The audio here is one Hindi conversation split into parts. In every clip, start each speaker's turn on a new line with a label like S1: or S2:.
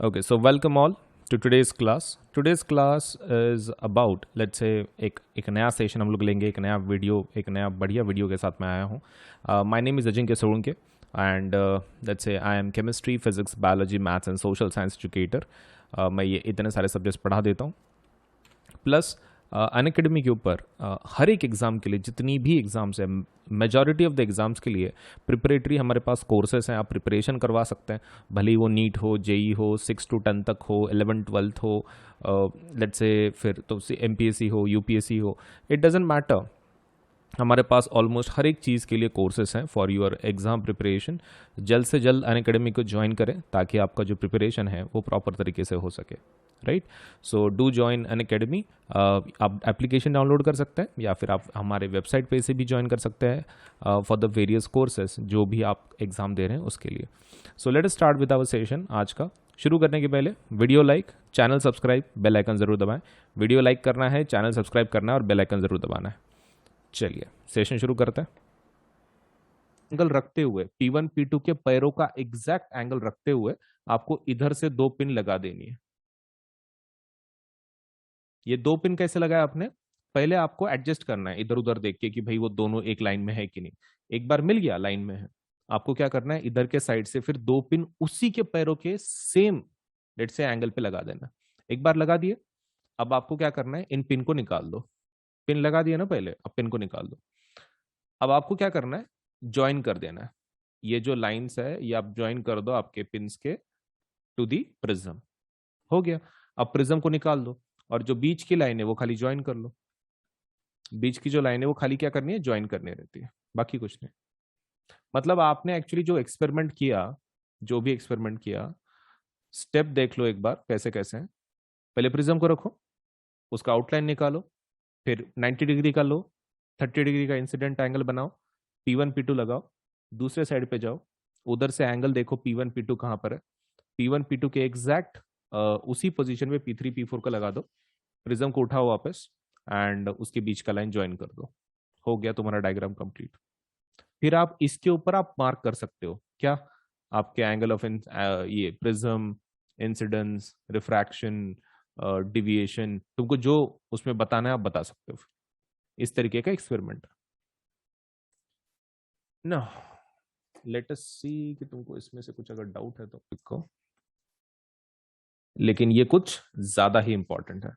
S1: Okay, so welcome all to today's class. Today's class is about, let's say, एक नया सेशन हम लोग लेंगे, एक नया वीडियो, एक नया बढ़िया वीडियो के साथ मैं आया हूँ. My name is Ajinkya Solanke and let's say I am chemistry, physics, biology, maths and social science educator. मैं ये इतने सारे सब्जेक्ट्स पढ़ा देता हूँ. प्लस अनअकैडमी के ऊपर हर एक एग्ज़ाम के लिए जितनी भी एग्ज़ाम्स है, मेजॉरिटी ऑफ द एग्ज़ाम्स के लिए प्रिपरेटरी हमारे पास कोर्सेस हैं. आप प्रिपरेशन करवा सकते हैं, भले ही वो नीट हो, जेई हो, 6 to 10 तक हो, 11-12 हो, लेट्स से फिर तो MPSC हो, UPSC हो, इट डजेंट मैटर. हमारे पास ऑलमोस्ट हर एक चीज़ के लिए कोर्सेस हैं फॉर योर एग्ज़ाम प्रिपरेशन. जल्द से जल्द अनअकैडमी को ज्वाइन करें ताकि आपका जो प्रिपरेशन है वो प्रॉपर तरीके से हो सके. Right, so do join Unacademy. आप एप्लीकेशन डाउनलोड कर सकते हैं या फिर आप हमारे वेबसाइट पे से भी ज्वाइन कर सकते हैं फॉर द वेरियस कोर्सेज जो भी आप एग्ज़ाम दे रहे हैं उसके लिए. So let us start with our session. आज का शुरू करने के पहले video like, channel subscribe, bell icon ज़रूर दबाएं. वीडियो लाइक करना है, चैनल सब्सक्राइब करना है और बेल आइकन ज़रूर दबाना है. चलिए सेशन शुरू करते हैं. एंगल रखते हुए P1 P2 के पैरों का एग्जैक्ट एंगल रखते हुए आपको इधर से 2 पिन लगा देनी है. ये 2 पिन कैसे लगाया आपने? पहले आपको एडजस्ट करना है इधर उधर देख के कि भाई वो दोनों एक लाइन में है कि नहीं. एक बार मिल गया लाइन में है, आपको क्या करना है, इधर के साइड से फिर 2 पिन उसी के पैरों के सेम लेट से एंगल पे लगा देना. एक बार लगा दिए, अब आपको क्या करना है, इन पिन को निकाल दो. पिन लगा दिया ना पहले, अब पिन को निकाल दो. अब आपको क्या करना है, ज्वाइन कर देना है. ये जो लाइंस है ये आप ज्वाइन कर दो आपके पिंस के टू दी प्रिज्म. हो गया. अब प्रिज्म को निकाल दो और जो बीच की लाइन है वो खाली ज्वाइन कर लो. बीच की जो लाइन है वो खाली क्या करनी है, ज्वाइन करनी रहती है, बाकी कुछ नहीं. मतलब आपने एक्चुअली जो एक्सपेरिमेंट किया, जो भी एक्सपेरिमेंट किया, स्टेप देख लो एक बार कैसे कैसे है. पहले प्रिज्म को रखो, उसका आउटलाइन निकालो, फिर 90 डिग्री का लो, 30 डिग्री का इंसिडेंट एंगल बनाओ, P1 P2 लगाओ, दूसरे साइड पे जाओ, उधर से एंगल देखो P1 P2 कहाँ पर है. P1 P2 के एग्जैक्ट उसी पोजीशन में P3 P4 का लगा दो. प्रिज्म को उठाओ वापस एंड उसके बीच का लाइन ज्वाइन कर दो. हो गया तुम्हारा डायग्राम कंप्लीट. फिर आप इसके ऊपर आप मार्क कर सकते हो क्या, आपके एंगल ऑफ ये प्रिज्म, इंसिडेंस, रिफ्रैक्शन, डिविएशन, तुमको जो उसमें बताना है आप बता सकते हो. इस तरीके का एक्सपेरिमेंट ना. लेट अस सी कि तुमको इसमें से कुछ अगर डाउट है तो लिखो, लेकिन ये कुछ ज्यादा ही इंपॉर्टेंट है.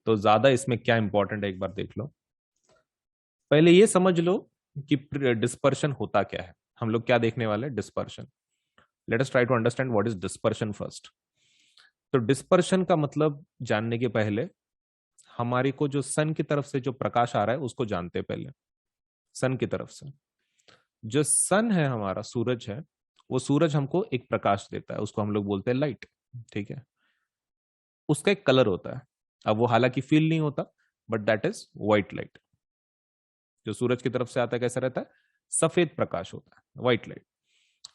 S1: तो ज्यादा इसमें क्या इंपॉर्टेंट है एक बार देख लो. पहले ये समझ लो कि डिस्पर्शन होता क्या है. हम लोग क्या देखने वाले हैं, dispersion. Let us try to understand what is dispersion first. तो डिस्पर्शन का मतलब जानने के पहले हमारी को जो सन की तरफ से जो प्रकाश आ रहा है उसको जानते हैं पहले. सन की तरफ से जो सन है, हमारा सूरज है, वो सूरज हमको एक प्रकाश देता है, उसको हम लोग बोलते हैं लाइट. ठीक है, उसका एक कलर होता है. अब वो हालांकि फील नहीं होता, but that is white light. जो सूरज की तरफ से आता है कैसा रहता है, सफेद प्रकाश होता है, व्हाइट लाइट.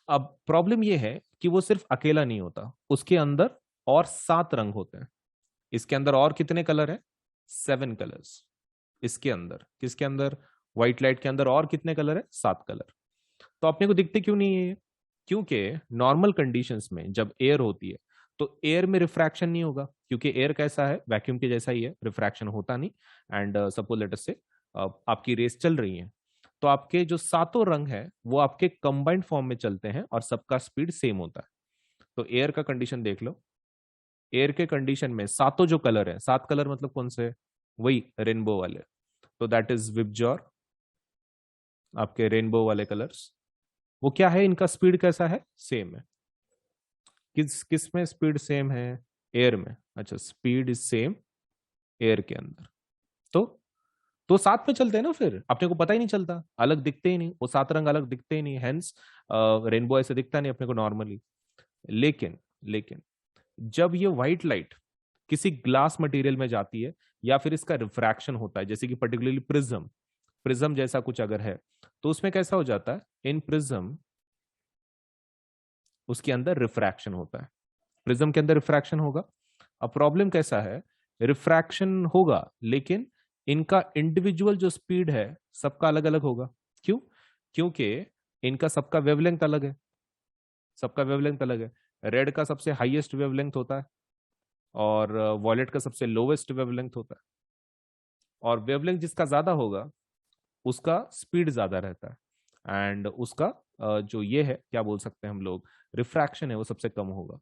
S1: अब प्रॉब्लम ये है कि वो सिर्फ अकेला नहीं होता, उसके अंदर और 7 रंग होते हैं. इसके अंदर और कितने कलर है, 7 कलर्स. इसके अंदर, किसके अंदर, व्हाइट लाइट के अंदर और कितने कलर है, 7 कलर. तो अपने को दिखते क्यों नहीं है, क्योंकि नॉर्मल कंडीशंस में जब एयर होती है तो एयर में रिफ्रैक्शन नहीं होगा, क्योंकि एयर कैसा है, वैक्यूम के जैसा ही है, रिफ्रैक्शन होता नहीं. एंड सपोज लेट अस से आपकी रेस चल रही है, तो आपके जो 7 रंग है वो आपके कंबाइंड फॉर्म में चलते हैं और सबका स्पीड सेम होता है. तो एयर का कंडीशन देख लो. एयर के कंडीशन में 7 जो कलर है, 7 कलर मतलब कौन से, वही रेनबो वाले. तो दैट इज विबजॉर, आपके रेनबो वाले कलर्स. वो क्या है, इनका स्पीड कैसा है, सेम है. किस किस में स्पीड सेम है, एयर में. अच्छा, स्पीड इज सेम एयर के अंदर. तो तो साथ में चलते हैं ना, फिर अपने को पता ही नहीं चलता, अलग दिखते ही नहीं, वो 7 रंग अलग दिखते ही नहीं, हेंस रेनबो ऐसे दिखता नहीं अपने को नॉर्मली. लेकिन लेकिन जब ये व्हाइट लाइट किसी ग्लास मटेरियल में जाती है या फिर इसका रिफ्रैक्शन होता है, जैसे कि पर्टिकुलरली प्रिज्म, प्रिज्म जैसा कुछ अगर है, तो उसमें कैसा हो जाता है, इन प्रिज्म उसके अंदर रिफ्रैक्शन होता है. प्रिज्म के अंदर रिफ्रैक्शन होगा. अब प्रॉब्लम कैसा है, रिफ्रैक्शन होगा लेकिन इनका इंडिविजुअल जो स्पीड है सबका अलग अलग होगा. क्यों, क्योंकि इनका सबका वेवलेंथ अलग है, सबका वेवलेंथ अलग है. रेड का सबसे हाईएस्ट वेवलेंथ होता है और वॉयलेट का सबसे लोवेस्ट वेवलेंथ होता है। और वेवलेंथ जिसका ज्यादा होगा उसका स्पीड ज्यादा रहता है, एंड उसका जो ये है क्या बोल सकते हैं हम लोग, रिफ्रैक्शन है, वो सबसे कम होगा।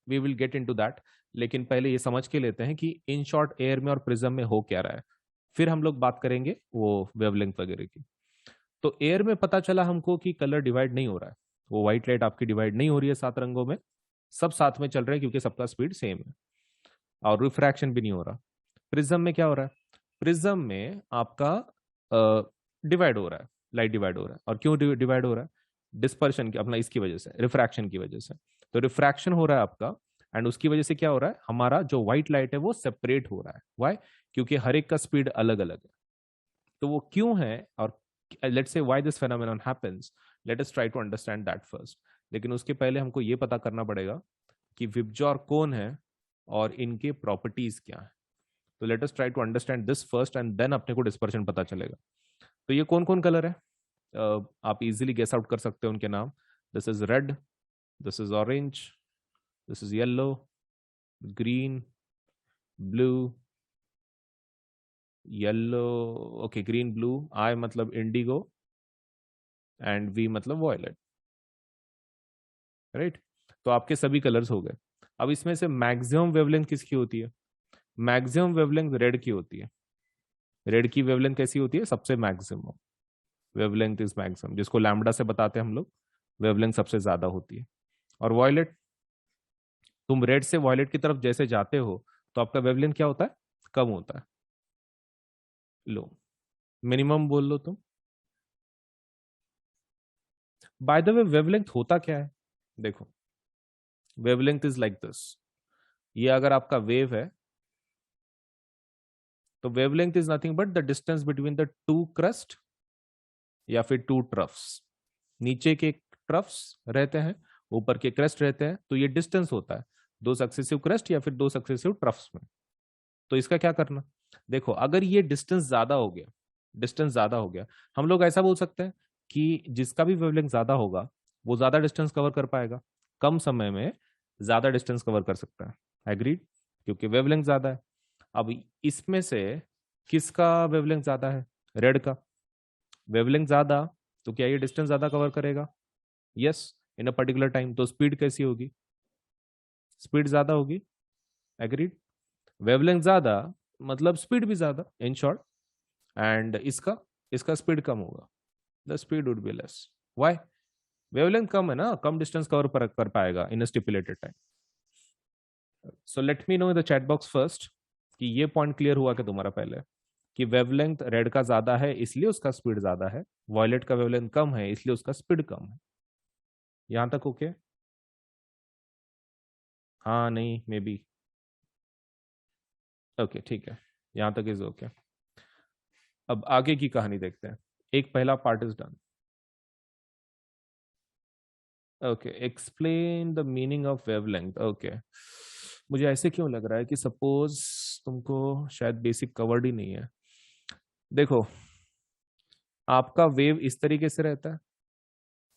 S1: We will get into that, लेकिन पहले ये समझ के लेते हैं कि इन शॉर्ट एयर में और प्रिज्म में हो क्या रहा है, फिर हम लोग बात करेंगे वो वेवलेंथ वगैरह की। तो एयर में पता चला हमको कि कलर डिवाइड नहीं हो रहा है, वो व्हाइट लाइट आपकी डिवाइड नहीं हो रही है 7 रंगों में, सब साथ में चल रहे हैं क्योंकि सबका स्पीड सेम है, और रिफ्रैक्शन भी नहीं हो रहा। प्रिज्म में क्या हो रहा है, प्रिज्म में आपका डिवाइड हो रहा है, लाइट डिवाइड हो रहा है। और क्यों डिवाइड हो रहा है, डिस्पर्शन की अपना इसकी वजह से, रिफ्रैक्शन की वजह से। तो रिफ्रैक्शन हो रहा है आपका, एंड उसकी वजह से क्या हो रहा है, हमारा जो व्हाइट लाइट है वो सेपरेट हो रहा है। व्हाई, क्योंकि हर एक का स्पीड अलग अलग है। तो वो क्यों है, और let's say why this phenomenon happens, let us try to understand that first. लेकिन उसके पहले हमको ये पता करना पड़ेगा कि विबजॉर कौन है और इनके प्रॉपर्टीज क्या है। तो let us try to understand this first, and then अपने को डिस्पर्शन पता चलेगा। तो ये कौन कौन कलर है, आप इजीली गेस आउट कर सकते हो उनके नाम। This is red, this is orange, this is yellow, green, blue, yellow, okay green blue, I मतलब इंडिगो, एंड वी मतलब वॉयलेट, राइट। तो आपके सभी कलर्स हो गए। अब इसमें से मैक्सिमम वेवलेंथ किसकी होती है, मैक्सिमम वेवलेंथ रेड की होती है। रेड की वेवलेंथ कैसी होती है, सबसे मैक्सिमम, वेवलेंथ इज मैक्सिमम, जिसको लैम्बडा से बताते हैं हम लोग, वेवलेंथ सबसे ज्यादा होती है। और वॉयलेट, तुम रेड से वॉयलेट की तरफ जैसे जाते हो तो आपका वेवलेंथ क्या होता है, कम होता है, लो, मिनिमम बोल लो तुम। बाय द वे वेवलेंथ होता क्या है, देखो, वेवलेंथ इज लाइक दिस। ये अगर आपका वेव है तो wavelength is nothing but the distance between the two crust या फिर टू ट्रफ्स। नीचे के ट्रफ्स रहते हैं, ऊपर के क्रस्ट रहते हैं, तो ये डिस्टेंस होता है दो सक्सेसिव क्रस्ट या फिर दो सक्सेसिव ट्रफ्स में। तो इसका क्या करना, देखो अगर ये डिस्टेंस ज्यादा हो गया, डिस्टेंस ज्यादा हो गया, हम लोग ऐसा बोल सकते हैं कि जिसका भी वेवलेंथ ज्यादा होगा वो ज्यादा डिस्टेंस कवर कर पाएगा, कम समय में ज्यादा डिस्टेंस कवर कर सकता है। एग्रीड, क्योंकि वेवलेंथ ज्यादा है। अब इसमें से किसका वेवलेंथ ज्यादा है, रेड का वेवलेंथ ज्यादा, तो क्या ये डिस्टेंस ज्यादा कवर करेगा, yes, in a particular time. तो स्पीड कैसी होगी, स्पीड ज्यादा होगी, एग्रीड। वेवलेंथ ज्यादा मतलब स्पीड भी ज्यादा, इन शॉर्ट। एंड इसका इसका स्पीड कम होगा, the speed would be less. Why, wavelength कम है ना, कम डिस्टेंस कवर कर पाएगा in stipulated time. So let me know in the chat box first कि ये पॉइंट क्लियर हुआ कि तुम्हारा पहले, कि वेवलेंथ रेड का ज्यादा है इसलिए उसका स्पीड ज्यादा है, वॉयलेट का वेवलेंथ कम है इसलिए उसका स्पीड कम है। यहां तक ओके? हाँ नहीं मे बी, ओके ठीक है, यहां तक इज ओके। अब आगे की कहानी देखते हैं। एक पहला part is done. Okay, explain the meaning of wavelength. Okay, मुझे ऐसे क्यों लग रहा है कि सपोज तुमको शायद बेसिक कवर्ड ही नहीं है। देखो, आपका वेव इस तरीके से रहता है,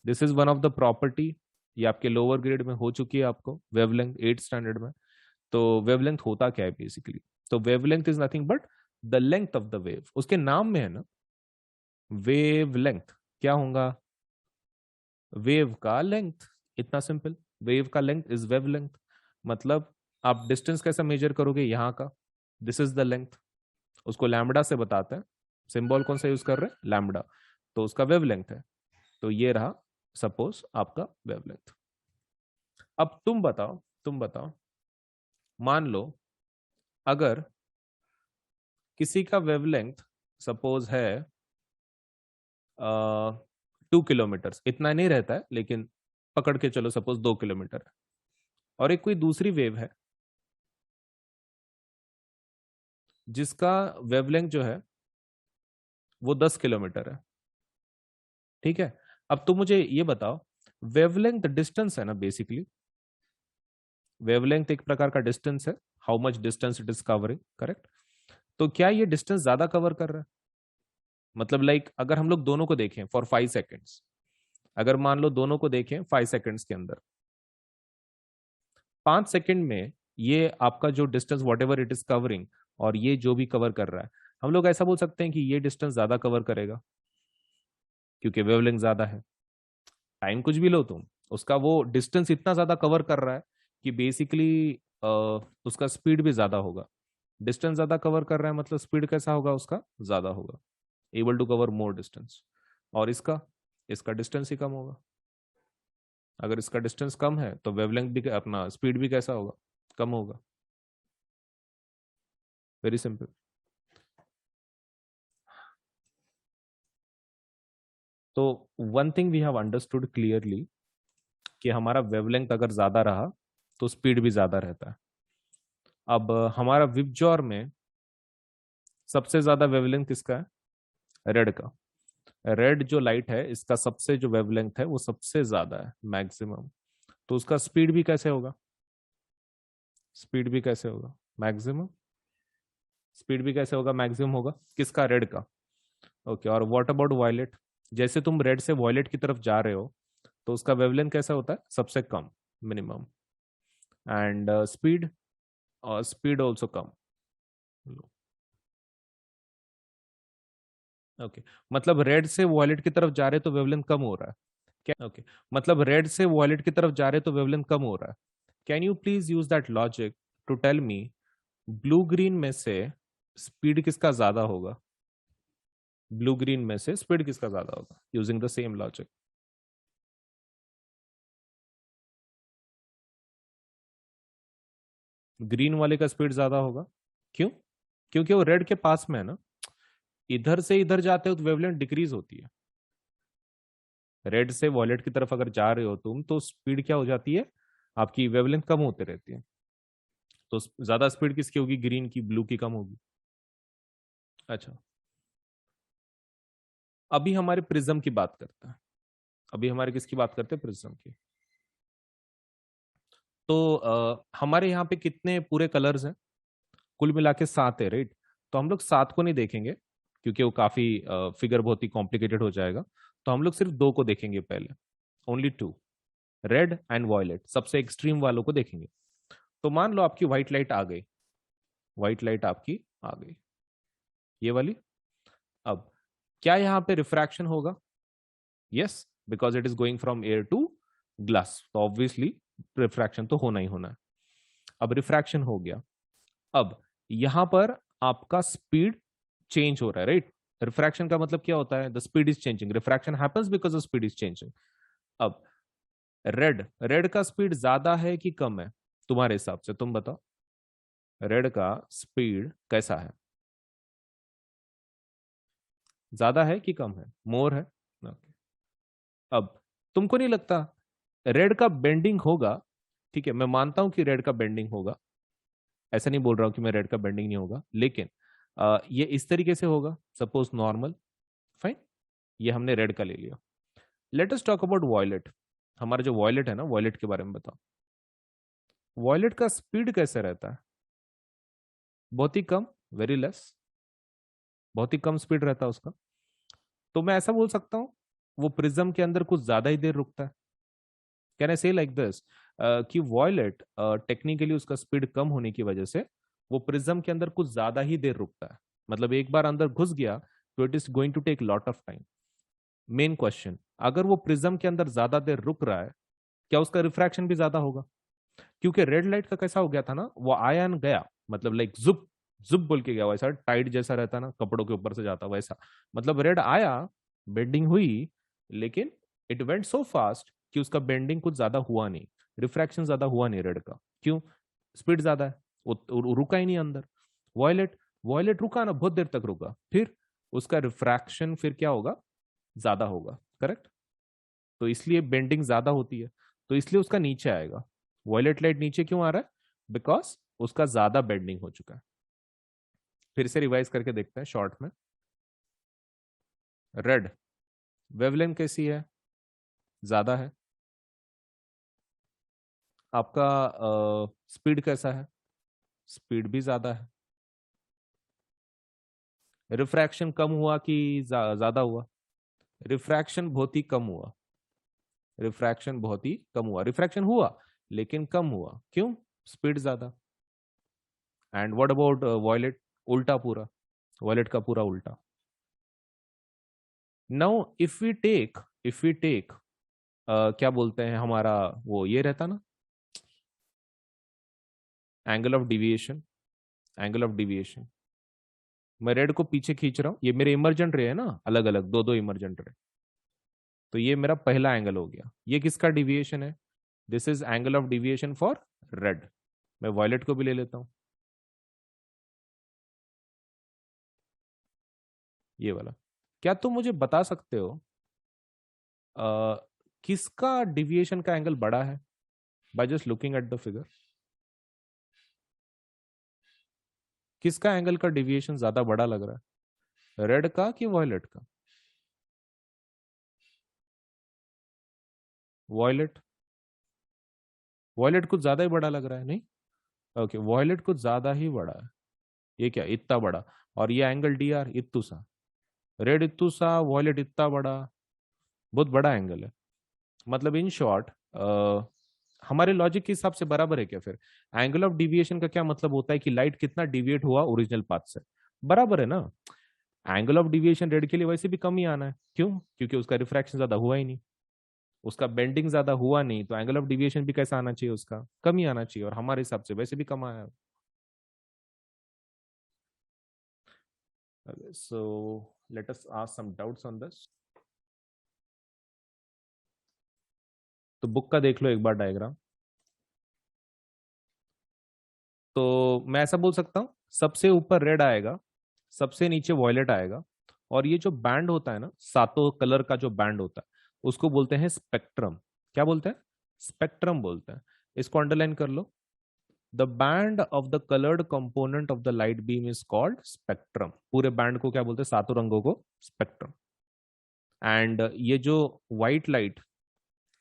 S1: this is one of the property, ये आपके लोअर ग्रेड में हो चुकी है आपको, वेवलेंथ 8th स्टैंडर्ड में। तो वेवलेंथ होता क्या है बेसिकली, तो wavelength is nothing but the length of the wave, उसके नाम में है ना, वेवलेंथ क्या होगा, वेव का लेंथ, इतना सिंपल। वेव का लेंथ इज वेवलेंथ। मतलब आप डिस्टेंस कैसे मेजर करोगे, यहाँ का, दिस इज द लेंथ, उसको लैम्बडा से बताते हैं, सिंबल कौन सा यूज कर रहे हैं, लैम्बडा, तो उसका वेवलेंथ है। तो ये रहा सपोज आपका वेवलेंथ। अब तुम बताओ, मान लो अगर किसी का वेवलेंथ सपोज है 2 किलोमीटर, इतना नहीं रहता है लेकिन पकड़ के चलो सपोज 2 किलोमीटर है, और एक कोई दूसरी वेव है जिसका वेवलेंथ जो है वो 10 किलोमीटर है, ठीक है। अब तुम मुझे ये बताओ, वेवलेंथ डिस्टेंस है ना बेसिकली, वेवलेंथ एक प्रकार का डिस्टेंस है, how much distance it is covering, correct. तो क्या ये डिस्टेंस ज्यादा कवर कर रहा है, मतलब लाइक अगर हम लोग दोनों को देखें फॉर 5 सेकेंड्स, अगर मान लो दोनों को देखें 5 सेकेंड्स के अंदर, 5 सेकंड में ये आपका जो distance what ever it is covering और ये जो भी कवर कर रहा है, हम लोग ऐसा बोल सकते हैं कि ये डिस्टेंस ज्यादा कवर करेगा क्योंकि वेवलेंथ ज्यादा है। टाइम कुछ भी लो तुम, उसका वो डिस्टेंस इतना ज्यादा कवर कर रहा है कि बेसिकली उसका स्पीड भी ज्यादा होगा। डिस्टेंस ज्यादा कवर कर रहा है मतलब स्पीड कैसा होगा उसका, ज्यादा होगा, able to cover more distance. और इसका इसका डिस्टेंस ही कम होगा। अगर इसका डिस्टेंस कम है तो वेवलेंथ भी, अपना स्पीड भी कैसा होगा, कम होगा। Very simple. तो one thing we have understood clearly कि हमारा वेवलेंथ अगर ज्यादा रहा तो स्पीड भी ज्यादा रहता है। अब हमारा विपजॉर में सबसे ज्यादा वेवलेंथ किसका है, रेड का। रेड जो लाइट है इसका सबसे जो वेवलेंथ है वो सबसे ज्यादा है, मैक्सिमम। तो उसका स्पीड भी कैसे होगा, स्पीड भी कैसे होगा, मैक्सिमम। स्पीड भी कैसे होगा, मैक्सिमम होगा, किसका, रेड का। ओके, और व्हाट अबाउट वायलेट। जैसे तुम रेड से वायलेट की तरफ जा रहे हो तो उसका वेवलेंथ कैसा होता है, सबसे कम, मिनिमम। एंड स्पीड, और स्पीड ऑल्सो कम। ओके, मतलब रेड से वॉयलेट की तरफ जा रहे तो वेवलेंथ कम हो रहा है क्या, ओके, मतलब रेड से वॉयलेट की तरफ जा रहे तो वेवलेंथ कम हो रहा है। Can you please use that logic to tell me blue green में से स्पीड किसका ज्यादा होगा, ब्लू ग्रीन में से स्पीड किसका ज्यादा होगा, using the same logic. Green वाले का स्पीड ज्यादा होगा, क्यों, क्योंकि वो रेड के पास में है ना। इधर से इधर जाते हो तो वेवलेंथ डिक्रीज होती है। रेड से वॉयलेट की तरफ अगर जा रहे हो तुम तो स्पीड क्या हो जाती है, आपकी वेवलेंथ कम होते रहती है। तो ज्यादा स्पीड किसकी होगी, ग्रीन की, ब्लू की कम होगी। अच्छा, अभी हमारे प्रिज्म की बात करते हैं। अभी हमारे किसकी बात करते हैं, प्रिज्म की। तो हमारे यहाँ पे कितने पूरे कलर्स हैं, कुल मिला के 7 है, राइट। तो हम लोग 7 को नहीं देखेंगे क्योंकि वो काफी फिगर बहुत ही कॉम्प्लिकेटेड हो जाएगा। तो हम लोग सिर्फ 2 को देखेंगे पहले, ओनली 2, रेड एंड वॉयलेट, सबसे एक्सट्रीम वालों को देखेंगे। तो मान लो आपकी व्हाइट लाइट आ गई, व्हाइट लाइट आपकी आ गई, ये वाली। अब क्या यहाँ पे रिफ्रैक्शन होगा, yes, because it is going from air to glass, तो ऑब्वियसली रिफ्रैक्शन तो होना ही होना है। अब रिफ्रैक्शन हो गया, अब यहां पर आपका स्पीड चेंज हो रहा है, राइट। रिफ्रैक्शन का मतलब क्या होता है, the speed is changing, refraction happens because the speed is changing. अब रेड, रेड का स्पीड ज्यादा है कि कम है, तुम्हारे हिसाब से तुम बताओ, रेड का स्पीड कैसा है, ज्यादा है कि कम है, मोर है। Okay. अब तुमको नहीं लगता रेड का बेंडिंग होगा, ठीक है, मैं मानता हूं कि रेड का बेंडिंग होगा, ऐसा नहीं बोल रहा हूं कि मैं रेड का बेंडिंग नहीं होगा, लेकिन ये इस तरीके से होगा, सपोज नॉर्मल, फाइन, ये हमने रेड का ले लिया। Let us talk about violet. हमारा जो वॉयलेट है ना, वॉयलेट के बारे में बताओ, वॉयलेट का स्पीड कैसे रहता है, बहुत ही कम, वेरी लेस, बहुत ही कम स्पीड रहता है उसका। तो मैं ऐसा बोल सकता हूँ वो प्रिज्म के अंदर कुछ ज्यादा ही देर रुकता है। कैन आई से लाइक दिस कि वॉयलेट टेक्निकली उसका स्पीड कम होने की वजह से वो प्रिज्म के अंदर कुछ ज्यादा ही देर रुकता है, मतलब एक बार अंदर घुस गया तो it is going to take lot of time. Main question, अगर वो प्रिज्म के अंदर ज्यादा देर रुक रहा है, क्या उसका रिफ्रैक्शन भी ज्यादा होगा, क्योंकि रेड लाइट का कैसा हो गया था ना, वो आया एंड गया, मतलब लाइक जुप, जुप बोल के गया, वैसा टाइट जैसा रहता ना, कपड़ों के ऊपर से जाता वैसा। मतलब रेड आया, बेंडिंग हुई, लेकिन इट वेंट सो फास्ट कि उसका बेंडिंग कुछ ज्यादा हुआ नहीं, रिफ्रैक्शन ज्यादा हुआ नहीं रेड का, क्यों, स्पीड ज्यादा है, वो रुका ही नहीं अंदर। वॉयलेट, वॉयलेट रुका ना, बहुत देर तक रुका, फिर उसका रिफ्रैक्शन फिर क्या होगा, ज्यादा होगा, करेक्ट। तो इसलिए बेंडिंग ज्यादा होती है, तो इसलिए उसका नीचे आएगा। वॉयलेट लाइट नीचे क्यों आ रहा है, बिकॉज उसका ज्यादा बेंडिंग हो चुका है। फिर से रिवाइज करके देखते हैं शॉर्ट में। रेड, वेवलेंथ कैसी है, ज्यादा है। आपका स्पीड कैसा है, स्पीड भी ज्यादा है। रिफ्रैक्शन कम हुआ कि ज्यादा हुआ, रिफ्रैक्शन बहुत ही कम हुआ, रिफ्रैक्शन बहुत ही कम हुआ, रिफ्रैक्शन हुआ लेकिन कम हुआ, क्यों? स्पीड ज्यादा। And what about violet? उल्टा पूरा, वॉयलेट का पूरा उल्टा। नाउ इफ वी टेक क्या बोलते हैं, हमारा वो ये रहता ना, angle of deviation. Angle of deviation, मैं रेड को पीछे खींच रहा हूं, ये मेरे इमरजेंट रे है ना, अलग अलग दो दो इमरजेंट रे। तो ये मेरा पहला एंगल हो गया। ये किसका डिविएशन है? This is angle of deviation for red. मैं वॉयलेट को भी ले लेता हूं, ये वाला। क्या तुम मुझे बता सकते हो अ, किसका डिविएशन का एंगल बड़ा है, by just looking at the figure? किसका एंगल का डिविएशन ज्यादा बड़ा लग रहा है, रेड का कि वॉयलेट का? वॉयलेट। वॉयलेट कुछ ज्यादा ही बड़ा लग रहा है, नहीं? ओके, वॉयलेट कुछ ज्यादा ही बड़ा है। ये क्या, इतना बड़ा? और ये एंगल डी आर इतू सा, रेड इतू सा, वॉयलेट इतना बड़ा। बहुत बड़ा एंगल है। मतलब इन शॉर्ट, हमारे लॉजिक के हिसाब से बराबर है क्या फिर? एंगल ऑफ डिविएशन का क्या मतलब होता है कि लाइट कितना डिविएट हुआ ओरिजिनल पाथ से, बराबर है ना? एंगल ऑफ डिविएशन रेड के लिए वैसे भी कम ही आना है, क्यों? क्योंकि उसका रिफ्रैक्शन ज्यादा हुआ ही नहीं, उसका बेंडिंग ज्यादा हुआ नहीं, तो एंगल ऑफ डिविएशन भी कैसा आना चाहिए, उसका कम ही आना चाहिए, और हमारे हिसाब से वैसे भी कम आया। So let us ask some doubts on this. तो बुक का देख लो एक बार डायग्राम। तो मैं ऐसा बोल सकता हूँ, सबसे ऊपर रेड आएगा, सबसे नीचे वॉयलेट आएगा, और ये जो बैंड होता है ना, सातों कलर का जो बैंड होता है, उसको बोलते हैं स्पेक्ट्रम। क्या बोलते हैं? स्पेक्ट्रम बोलते हैं। इसको अंडरलाइन कर लो। The band of the coloured component of the light beam is called spectrum. पूरे बैंड को क्या बोलते हैं, सातों रंगों को, स्पेक्ट्रम। एंड ये जो व्हाइट लाइट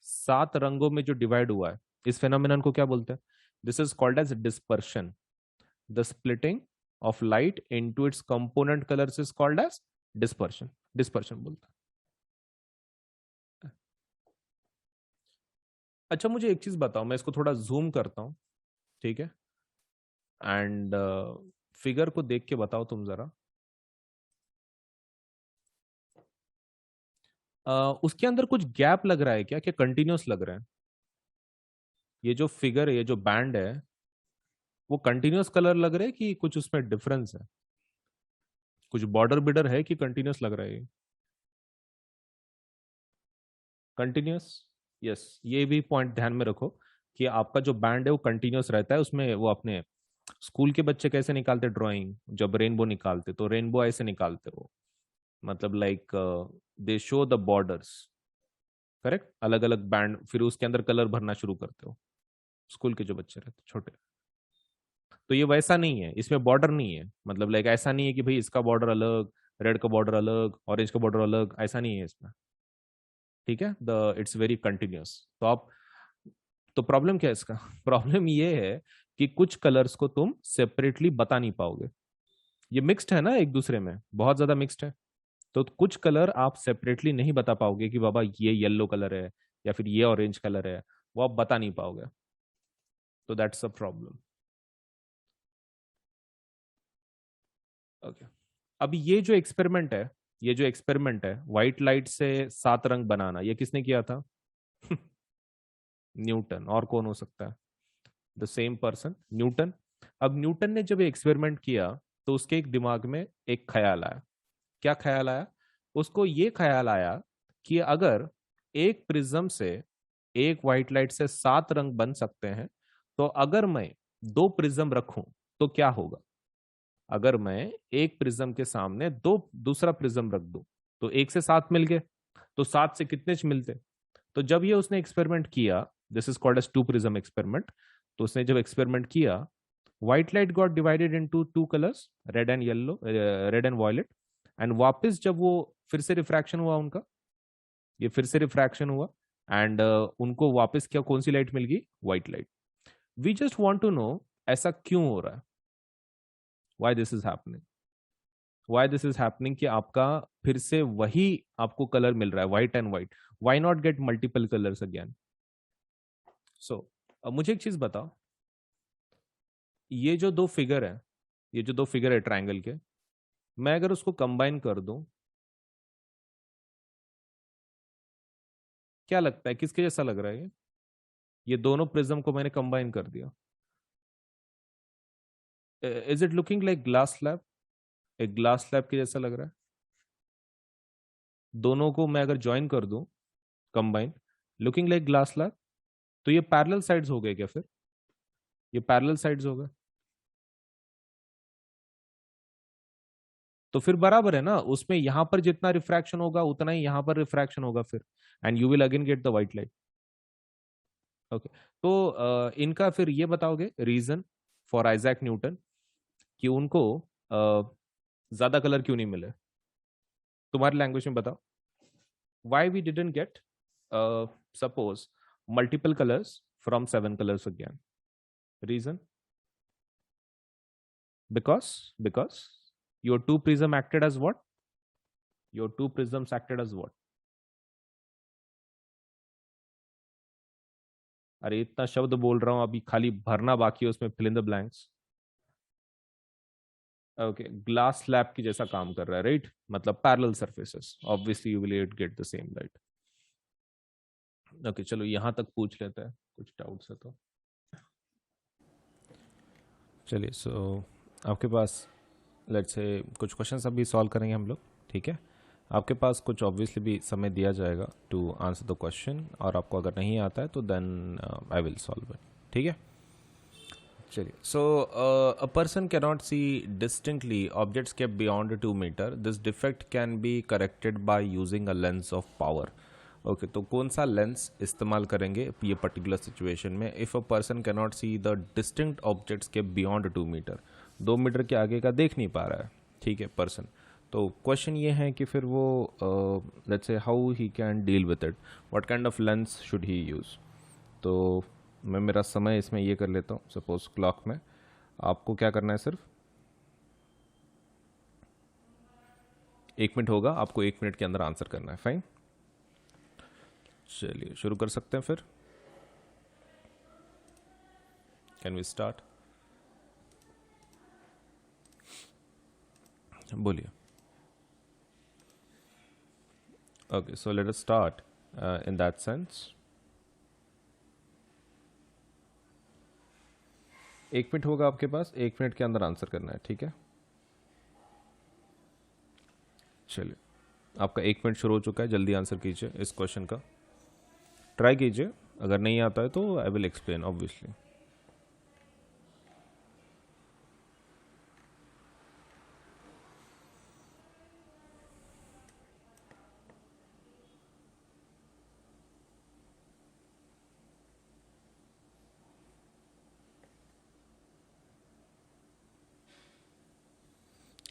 S1: सात रंगों में जो डिवाइड हुआ है, इस फेनोमेनन को क्या बोलते हैं? This is called as dispersion. The splitting of light into its component colours is called as dispersion. Dispersion बोलते हैं। अच्छा, मुझे एक चीज बताओ, मैं इसको थोड़ा जूम करता हूँ, ठीक है? एंड फिगर को देख के बताओ तुम जरा। उसके अंदर कुछ गैप लग रहा है क्या, कंटिन्यूस लग रहा है? ये जो फिगर है, ये जो बैंड है, वो कंटिन्यूस कलर लग रहा है कि कुछ उसमें डिफरेंस है? कुछ बॉर्डर बिडर है कि कंटिन्यूस लग रहा है ये? कंटिन्यूस। यस, ये भी पॉइंट ध्यान में रखो कि आपका जो बैंड है वो कंटिन्यूस रहता है। उसमें वो अपने स्कूल के बच्चे कैसे निकालते ड्राइंग, जब रेनबो निकालते तो रेनबो ऐसे निकालते वो, मतलब like they show the borders, correct? अलग अलग बैंड, फिर उसके अंदर कलर भरना शुरू करते हो, स्कूल के जो बच्चे रहते छोटे। तो ये वैसा नहीं है, इसमें बॉर्डर नहीं है, मतलब लाइक ऐसा नहीं है कि भाई इसका बॉर्डर अलग, रेड का बॉर्डर अलग, ऑरेंज का बॉर्डर अलग, ऐसा नहीं है इसमें। ठीक है, द इट्स वेरी कंटिन्यूस। तो आप, तो प्रॉब्लम क्या है इसका? प्रॉब्लम ये है कि कुछ कलर्स को तुम सेपरेटली बता नहीं पाओगे। ये मिक्स्ड है ना, एक दूसरे में बहुत ज्यादा मिक्स्ड है। तो कुछ कलर आप सेपरेटली नहीं बता पाओगे कि बाबा ये येलो कलर है या फिर ये ऑरेंज कलर है, वो आप बता नहीं पाओगे। तो दैट्स अ प्रॉब्लम। ओके, अब ये जो एक्सपेरिमेंट है, ये जो एक्सपेरिमेंट है व्हाइट लाइट से सात रंग बनाना, ये किसने किया था? न्यूटन। और कौन हो सकता है? The same person, Newton. अब न्यूटन ने जब एक्सपेरिमेंट किया, तो उसके एक दिमाग में एक ख्याल आया। क्या ख्याल आया? उसको ये ख्याल आया कि अगर एक प्रिज्म से, एक व्हाइट लाइट से सात रंग बन सकते हैं, तो अगर मैं दो प्रिज्म रखूं तो क्या होगा? अगर मैं एक प्रिज्म के सामने दो दूसरा प्रिज्म रख दूं, तो एक से सात मिल गए, तो सात से कितने मिलते? तो जब ये उसने एक्सपेरिमेंट किया, this is called as two prism experiment. तो उसने जब एक्सपेरिमेंट किया, white light got divided into two colours, red and yellow, red and violet. And वापस जब वो फिर से रिफ्रैक्शन हुआ उनका, ये फिर से रिफ्रैक्शन हुआ, एंड उनको वापस क्या, कौन सी लाइट मिल गई? White light. We just want to know ऐसा क्यों हो रहा है, why this is happening. Why this is happening कि आपका फिर से वही आपको कलर मिल रहा है, white and white. Why not get multiple colours again? So अब मुझे एक चीज बताओ, ये जो दो फिगर है, ये जो दो फिगर है ट्रायंगल के, मैं अगर उसको कंबाइन कर दूं, क्या लगता है किसके जैसा लग रहा है ये दोनों प्रिज्म को मैंने कंबाइन कर दिया। Is it looking like glass slab? एक ग्लास स्लैब के जैसा लग रहा है। दोनों को मैं अगर ज्वाइन कर दूं, combine, looking like glass slab, तो ये पैरेलल साइड्स हो गए क्या फिर? ये पैरेलल साइड्स हो गए, तो फिर बराबर है ना, उसमें यहां पर जितना रिफ्रैक्शन होगा उतना ही यहां पर रिफ्रैक्शन होगा फिर, and you will again get the white light. Okay, तो इनका फिर ये बताओगे रीजन फॉर आइजैक न्यूटन कि उनको ज्यादा कलर क्यों नहीं मिले? तुम्हारी लैंग्वेज में बताओ, why we didn't get suppose multiple colours from seven colours again? Reason? Because your two prism acted as what? Your two prisms acted as what? अरे इतना शब्द बोल रहा हूं, अभी खाली भरना बाकी है उसमें, fill in the blanks. Okay, glass slab की जैसा काम कर रहा है, राइट? मतलब parallel surfaces, obviously you will get the same light. Okay, चलो यहां तक पूछ लेते हैं, कुछ डाउट्स है तो। चलिए, सो आपके पास लेट्स से कुछ क्वेश्चंस अभी सॉल्व करेंगे हम लोग, ठीक है? आपके पास कुछ ऑब्वियसली भी समय दिया जाएगा टू आंसर द क्वेश्चन, और आपको अगर नहीं आता है तो then I will solve it, ठीक है? चलिए, so a person can not see distinctly objects kept beyond 2 metre, this defect can be corrected by using a lens of power. Okay, तो कौन सा लेंस इस्तेमाल करेंगे ये पर्टिकुलर सिचुएशन में? If a person can not see the distinct objects kept beyond 2 metre, 2 metre के आगे का देख नहीं पा रहा है, ठीक है, पर्सन। तो क्वेश्चन ये है कि फिर वो let's say how he can deal with it, what kind of lens should he use? तो मैं मेरा समय इसमें ये कर लेता हूँ, सपोज क्लॉक में। आपको क्या करना है, सिर्फ 1 मिनट होगा, आपको 1 मिनट के अंदर आंसर करना है, फाइन? चलिए शुरू कर सकते हैं फिर, कैन वी स्टार्ट? बोलिए। Okay, so let us start in that sense. 1 minute होगा आपके पास, 1 मिनट के अंदर आंसर करना है, ठीक है? चलिए, आपका 1 मिनट शुरू हो चुका है, जल्दी आंसर कीजिए इस क्वेश्चन का, ट्राई कीजिए। अगर नहीं आता है तो आई विल एक्सप्लेन ऑब्वियसली।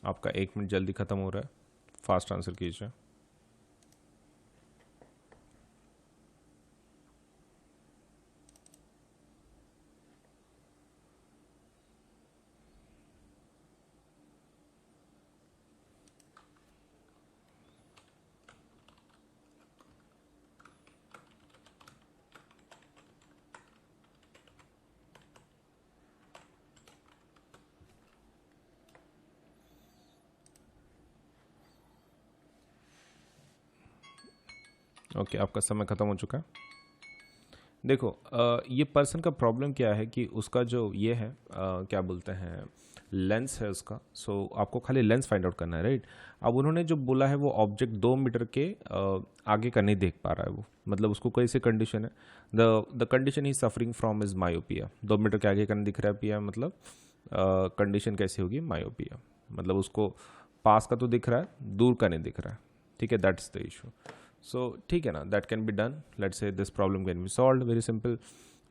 S1: आपका 1 मिनट जल्दी खत्म हो रहा है, फास्ट आंसर कीजिए। ओके, आपका समय खत्म हो चुका है। देखो, ये पर्सन का प्रॉब्लम क्या है कि उसका जो ये है क्या बोलते हैं, लेंस है उसका। सो आपको खाली लेंस फाइंड आउट करना है, राइट? अब उन्होंने जो बोला है वो ऑब्जेक्ट 2 मीटर के आगे का नहीं देख पा रहा है वो, मतलब उसको कैसे कंडीशन है, the condition he suffering from is myopia. 2 metre के आगे का नहीं दिख रहा है, पिया मतलब कंडीशन कैसी होगी, मायोपिया। मतलब उसको पास का तो दिख रहा है, दूर का नहीं दिख रहा है, ठीक है? That's the issue. सो ठीक है ना, that can be done, let's say this problem can be solve, very simple.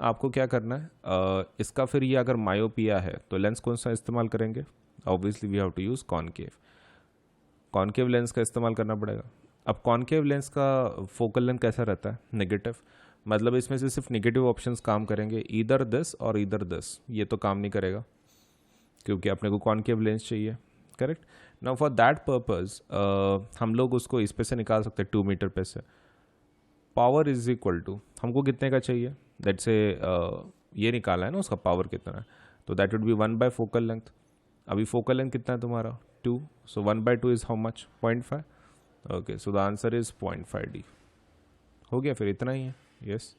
S1: आपको क्या करना है, इसका फिर ये अगर मायोपिया है तो लेंस कौन सा इस्तेमाल करेंगे? Obviously we have to use concave. Concave lens का इस्तेमाल करना पड़ेगा। अब कॉनकेव लेंस का फोकल लेंथ कैसा रहता है, नेगेटिव। मतलब इसमें से सिर्फ नेगेटिव ऑप्शंस काम करेंगे, इधर दिस और इधर दिस, ये तो काम नहीं करेगा क्योंकि अपने को कॉनकेव लेंस चाहिए, correct? Now for that purpose हम लोग उसको इस पे से निकाल सकते हैं, 2 मीटर पे से। पावर इज इक्वल टू हमको कितने का चाहिए, लेट्स से ये निकाला है ना उसका पावर कितना है, तो that would be 1 bye focal length. अभी फोकल लेंथ कितना है तुम्हारा 2, सो 1/2 is how much 0.5। Okay, so the answer is 0.5D। हो गया, फिर इतना ही है। Yes,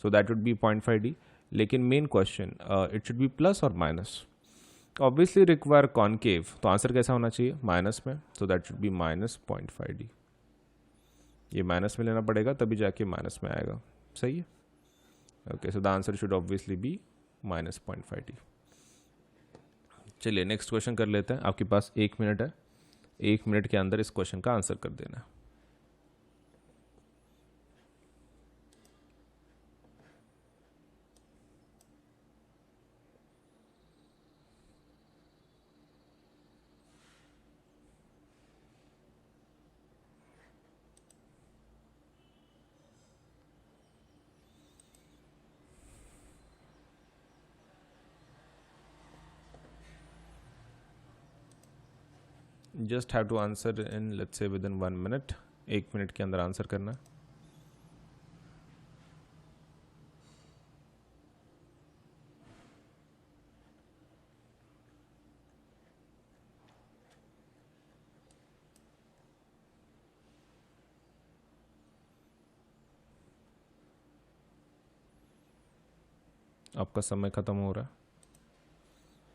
S1: so that would be 0.5D। लेकिन main question it should be plus और माइनस। ऑब्वियसली रिक्वायर कॉनकेव, तो आंसर कैसा होना चाहिए माइनस में, so that should be minus 0.5D। ये माइनस में लेना पड़ेगा तभी जाके माइनस में आएगा, सही है। Okay, so the answer should obviously be minus 0.5D। चलिए नेक्स्ट क्वेश्चन कर लेते हैं। आपके पास 1 मिनट है, 1 मिनट के अंदर इस क्वेश्चन का आंसर कर देना है। Just have to answer in let's say within 1 minute. 1 minute के अंदर आंसर करना। आपका समय खत्म हो रहा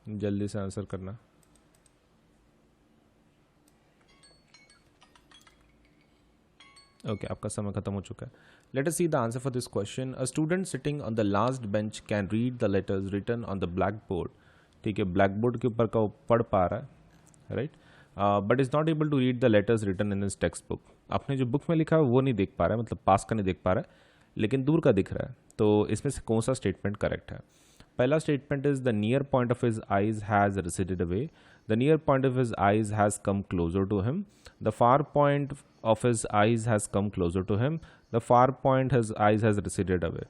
S1: है, जल्दी से आंसर करना। ओके, आपका समय खत्म हो चुका है। Let us see the answer for this question. A student sitting on the last bench can read the letters written on the blackboard. ठीक है, ब्लैक बोर्ड के ऊपर का वो पढ़ पा रहा है, right, but is not able to read the letters written in his textbook. आपने जो बुक में लिखा है वो नहीं देख पा रहा है, मतलब पास का नहीं देख पा रहा है, लेकिन दूर का दिख रहा है। तो इसमें से कौन सा स्टेटमेंट करेक्ट है? पहला statement is the near point of his eyes has receded away, the near point of his eyes has come closer to him, the far point of his eyes has come closer to him, the far point his eyes has receded away।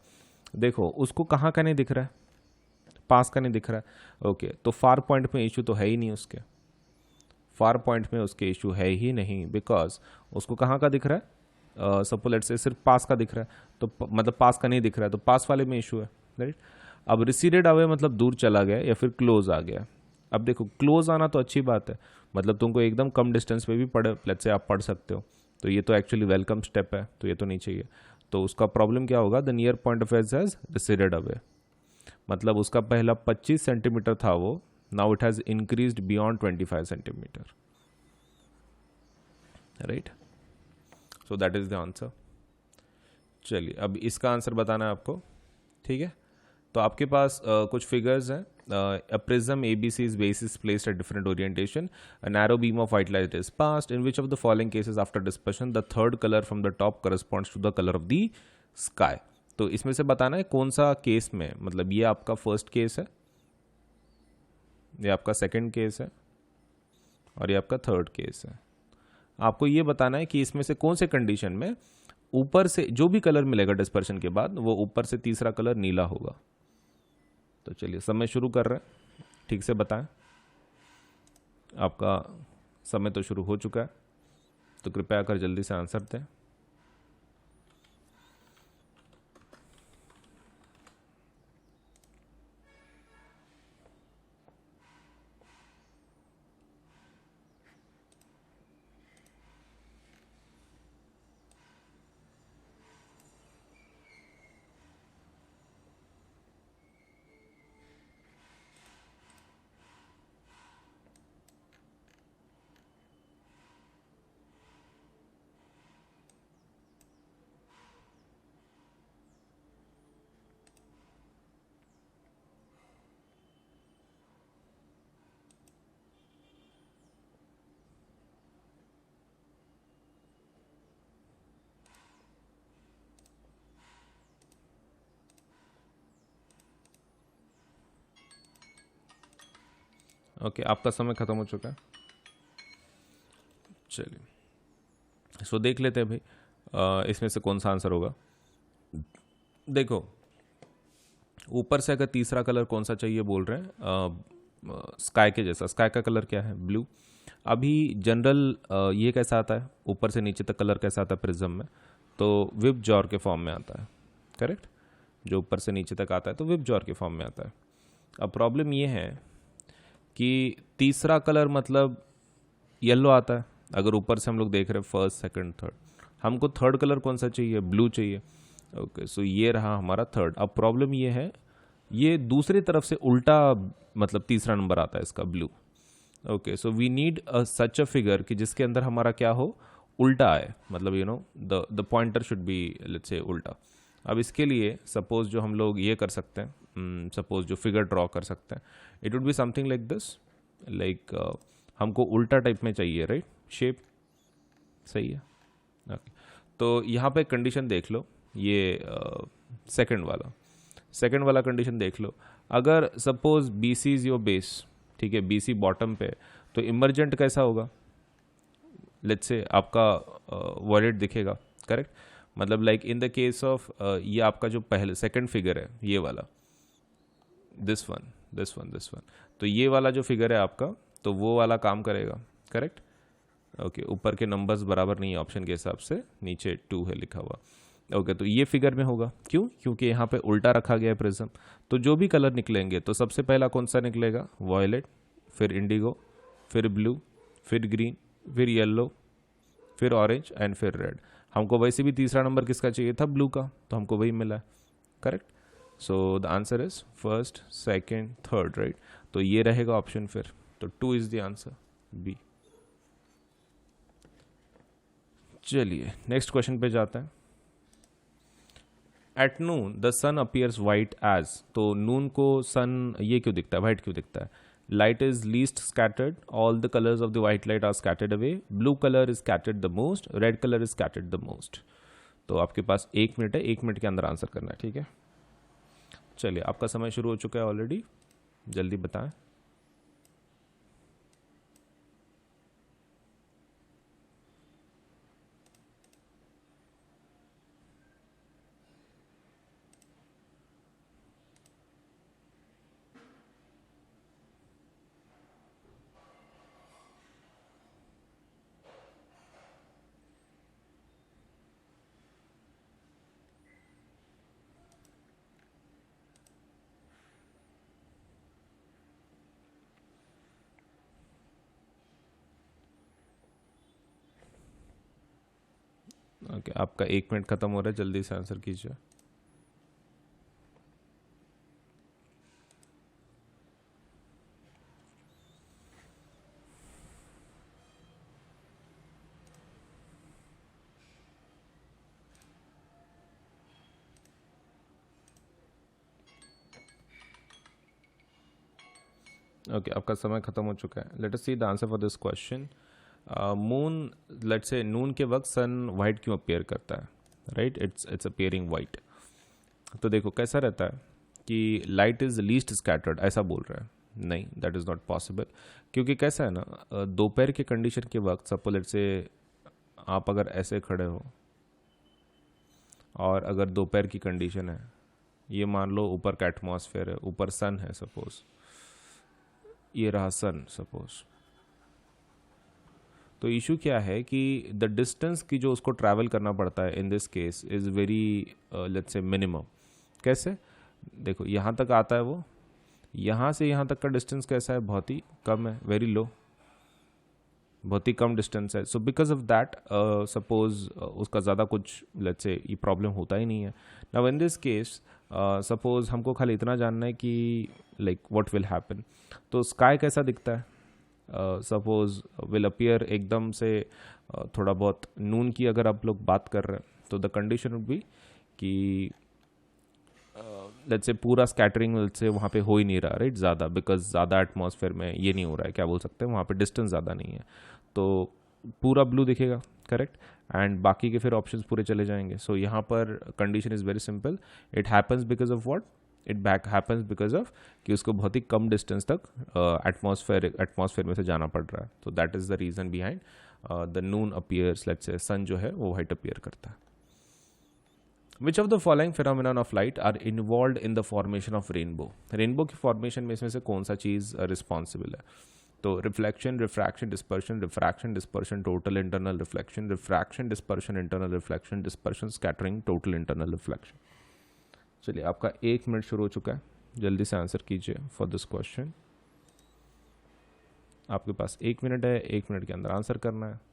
S1: देखो उसको कहाँ का नहीं दिख रहा है, पास का नहीं दिख रहा है। ओके, तो फार पॉइंट में इशू तो है ही नहीं उसके, फार पॉइंट में उसके इशू है ही नहीं, बिकॉज उसको कहाँ का दिख रहा है, सपोज लेट्स से सिर्फ पास का दिख रहा है, तो मतलब पास का नहीं दिख रहा है, तो पास वाले में इशू है, राइट। अब रिसीडेड अवे मतलब दूर चला गया या फिर क्लोज आ गया। अब देखो क्लोज आना तो अच्छी बात है, मतलब तुमको एकदम कम डिस्टेंस पे भी पढ़ लेट्स से आप पढ़ सकते हो, तो ये तो एक्चुअली वेलकम स्टेप है, तो ये तो नहीं चाहिए। तो उसका प्रॉब्लम क्या होगा, the near point of his has receded away, मतलब उसका पहला 25 सेंटीमीटर था वो, now it has increased beyond 25 centimetre, right. So that is the answer. चलिए अब इसका आंसर बताना है आपको, ठीक है। तो आपके पास कुछ फिगर्स हैं। A prism ABC's base is placed at different orientation. A narrow beam of white light is passed. In which of the following cases after dispersion the third color from the top corresponds to the color of the sky? तो इसमें से बताना है कौन सा केस में, मतलब ये आपका फर्स्ट केस है, ये आपका सेकंड केस है, और ये आपका थर्ड केस है। आपको ये बताना है कि इसमें से कौन से कंडीशन में ऊपर से जो भी कलर मिलेगा डिस्पर्शन के बाद, वो ऊपर से तीसरा कलर नीला होगा। तो चलिए समय शुरू कर रहे हैं, ठीक से बताएं। आपका समय तो शुरू हो चुका है, तो कृपया कर जल्दी से आंसर दें। ओके, आपका समय खत्म हो चुका है। चलिए सो देख लेते हैं भाई इसमें से कौन सा आंसर होगा। देखो ऊपर से अगर तीसरा कलर कौन सा चाहिए बोल रहे हैं, स्काई के जैसा, स्काई का कलर क्या है, ब्लू। अभी जनरल ये कैसा आता है, ऊपर से नीचे तक कलर कैसा आता है प्रिज्म में, तो विप जॉर के फॉर्म में आता है, करेक्ट। जो ऊपर से नीचे तक आता है तो विबजॉर के फॉर्म में आता है। अब प्रॉब्लम ये है कि तीसरा कलर मतलब येलो आता है। अगर ऊपर से हम लोग देख रहे हैं फर्स्ट सेकंड थर्ड, हमको थर्ड कलर कौन सा चाहिए, ब्लू चाहिए। ओके, सो ये रहा हमारा थर्ड। अब प्रॉब्लम ये है, ये दूसरी तरफ से उल्टा मतलब तीसरा नंबर आता है इसका, blue. Okay, so we need such a figure कि जिसके अंदर हमारा क्या हो, उल्टा आए, मतलब you know the pointer should be let's say उल्टा। अब इसके लिए सपोज जो हम लोग ये कर सकते हैं, सपोज जो फिगर ड्रॉ कर सकते हैं, it would be something like this, like हमको उल्टा टाइप में चाहिए, राइट, शेप। सही है। ओके, तो यहाँ पे कंडीशन देख लो, ये सेकंड वाला कंडीशन देख लो। अगर suppose B C is your base, ठीक है, बी सी बॉटम पे, तो इमरजेंट कैसा होगा, लेट्स से आपका वॉलेट दिखेगा, करेक्ट। मतलब like in the case of ये आपका जो पहले सेकंड फिगर है, ये वाला, दिस वन, तो ये वाला जो फिगर है आपका, तो वो वाला काम करेगा, करेक्ट। ओके, ऊपर के नंबर्स बराबर नहीं है ऑप्शन के हिसाब से, नीचे 2 है लिखा हुआ। ओके, तो ये फिगर में होगा, क्यों, क्योंकि यहाँ पे उल्टा रखा गया है प्रिज्म। तो जो भी कलर निकलेंगे, तो सबसे पहला कौन सा निकलेगा, वॉयलेट, फिर इंडिगो, फिर ब्लू, फिर ग्रीन, फिर येलो, फिर ऑरेंज एंड फिर रेड। हमको वैसे भी तीसरा नंबर किसका चाहिए था, ब्लू का, तो हमको वही मिला है, correct. So the answer is first, second, third, right. तो ये रहेगा ऑप्शन फिर, तो 2 इज द आंसर, बी। चलिए नेक्स्ट क्वेश्चन पे जाते हैं। At noon the sun appears white as, तो नून को सन ये क्यों दिखता है, वाइट क्यों दिखता है। Light is least scattered, all the colours of the white light are scattered away, blue colour is scattered the most, red colour is scattered the most. तो आपके पास 1 मिनट है, 1 मिनट के अंदर आंसर करना है, ठीक है। चलिए आपका समय शुरू हो चुका है ऑलरेडी, जल्दी बताएं। ओके, आपका 1 मिनट खत्म हो रहा है, जल्दी से आंसर कीजिए। ओके, आपका समय खत्म हो चुका है। Let us see the answer for this question. Moon, let's say noon के वक्त सन वाइट क्यों अपीयर करता है, राइट, इट्स अपीयरिंग वाइट। तो देखो कैसा रहता है कि लाइट इज लीस्ट स्कैटर्ड, ऐसा बोल रहा है, नहीं, दैट इज़ नॉट पॉसिबल। क्योंकि कैसा है ना, दोपहर के कंडीशन के वक्त सपोज लेट्स से आप अगर ऐसे खड़े हो, और अगर दोपहर की कंडीशन है, ये मान लो ऊपर का एटमॉस्फेयर है, ऊपर सन है, सपोज ये रहा सन सपोज, तो इशू क्या है कि द डिस्टेंस की जो उसको ट्रैवल करना पड़ता है इन this case is very let's say minimum. कैसे, देखो यहाँ तक आता है वो, यहाँ से यहाँ तक का डिस्टेंस कैसा है, बहुत ही कम है, वेरी लो, बहुत ही कम डिस्टेंस है। So because of that suppose उसका ज़्यादा कुछ लेट्स से ये प्रॉब्लम होता ही नहीं है। Now in this case suppose हमको खाली इतना जानना है कि लाइक व्हाट विल हैपन। तो स्काई कैसा दिखता है, सपोज विल अपीयर एकदम से थोड़ा बहुत नून की अगर आप लोग बात कर रहे हैं, तो द कंडीशन वुड बी कि लेट्स से पूरा स्कैटरिंग लेट्स से वहाँ पे हो ही नहीं रहा, राइट, ज़्यादा, बिकॉज ज़्यादा एटमॉस्फेयर में ये नहीं हो रहा है, क्या बोल सकते हैं, वहाँ पे डिस्टेंस ज़्यादा नहीं है, तो पूरा ब्लू दिखेगा, करेक्ट। एंड बाकी के फिर ऑप्शंस पूरे चले जाएंगे। सो यहाँ पर condition is very simple, it happens because of what, it back happens because of कि उसको बहुत ही कम डिस्टेंस तक एटमॉस्फेयर में से जाना पड़ रहा है। तो that is the reason behind the noon appears, let's say sun जो है वो वाइट अपीयर करता है। Which of the following phenomenon of light are involved in the formation of rainbow? Rainbow की फॉर्मेशन में इसमें से कौन सा चीज़ रिस्पॉन्सिबल है? तो reflection, refraction, dispersion, refraction, dispersion, total internal reflection, refraction, dispersion, internal reflection, dispersion, scattering, total internal reflection. चलिए, आपका 1 मिनट शुरू हो चुका है, जल्दी से आंसर कीजिए फॉर दिस क्वेश्चन। आपके पास 1 मिनट है, 1 मिनट के अंदर आंसर करना है।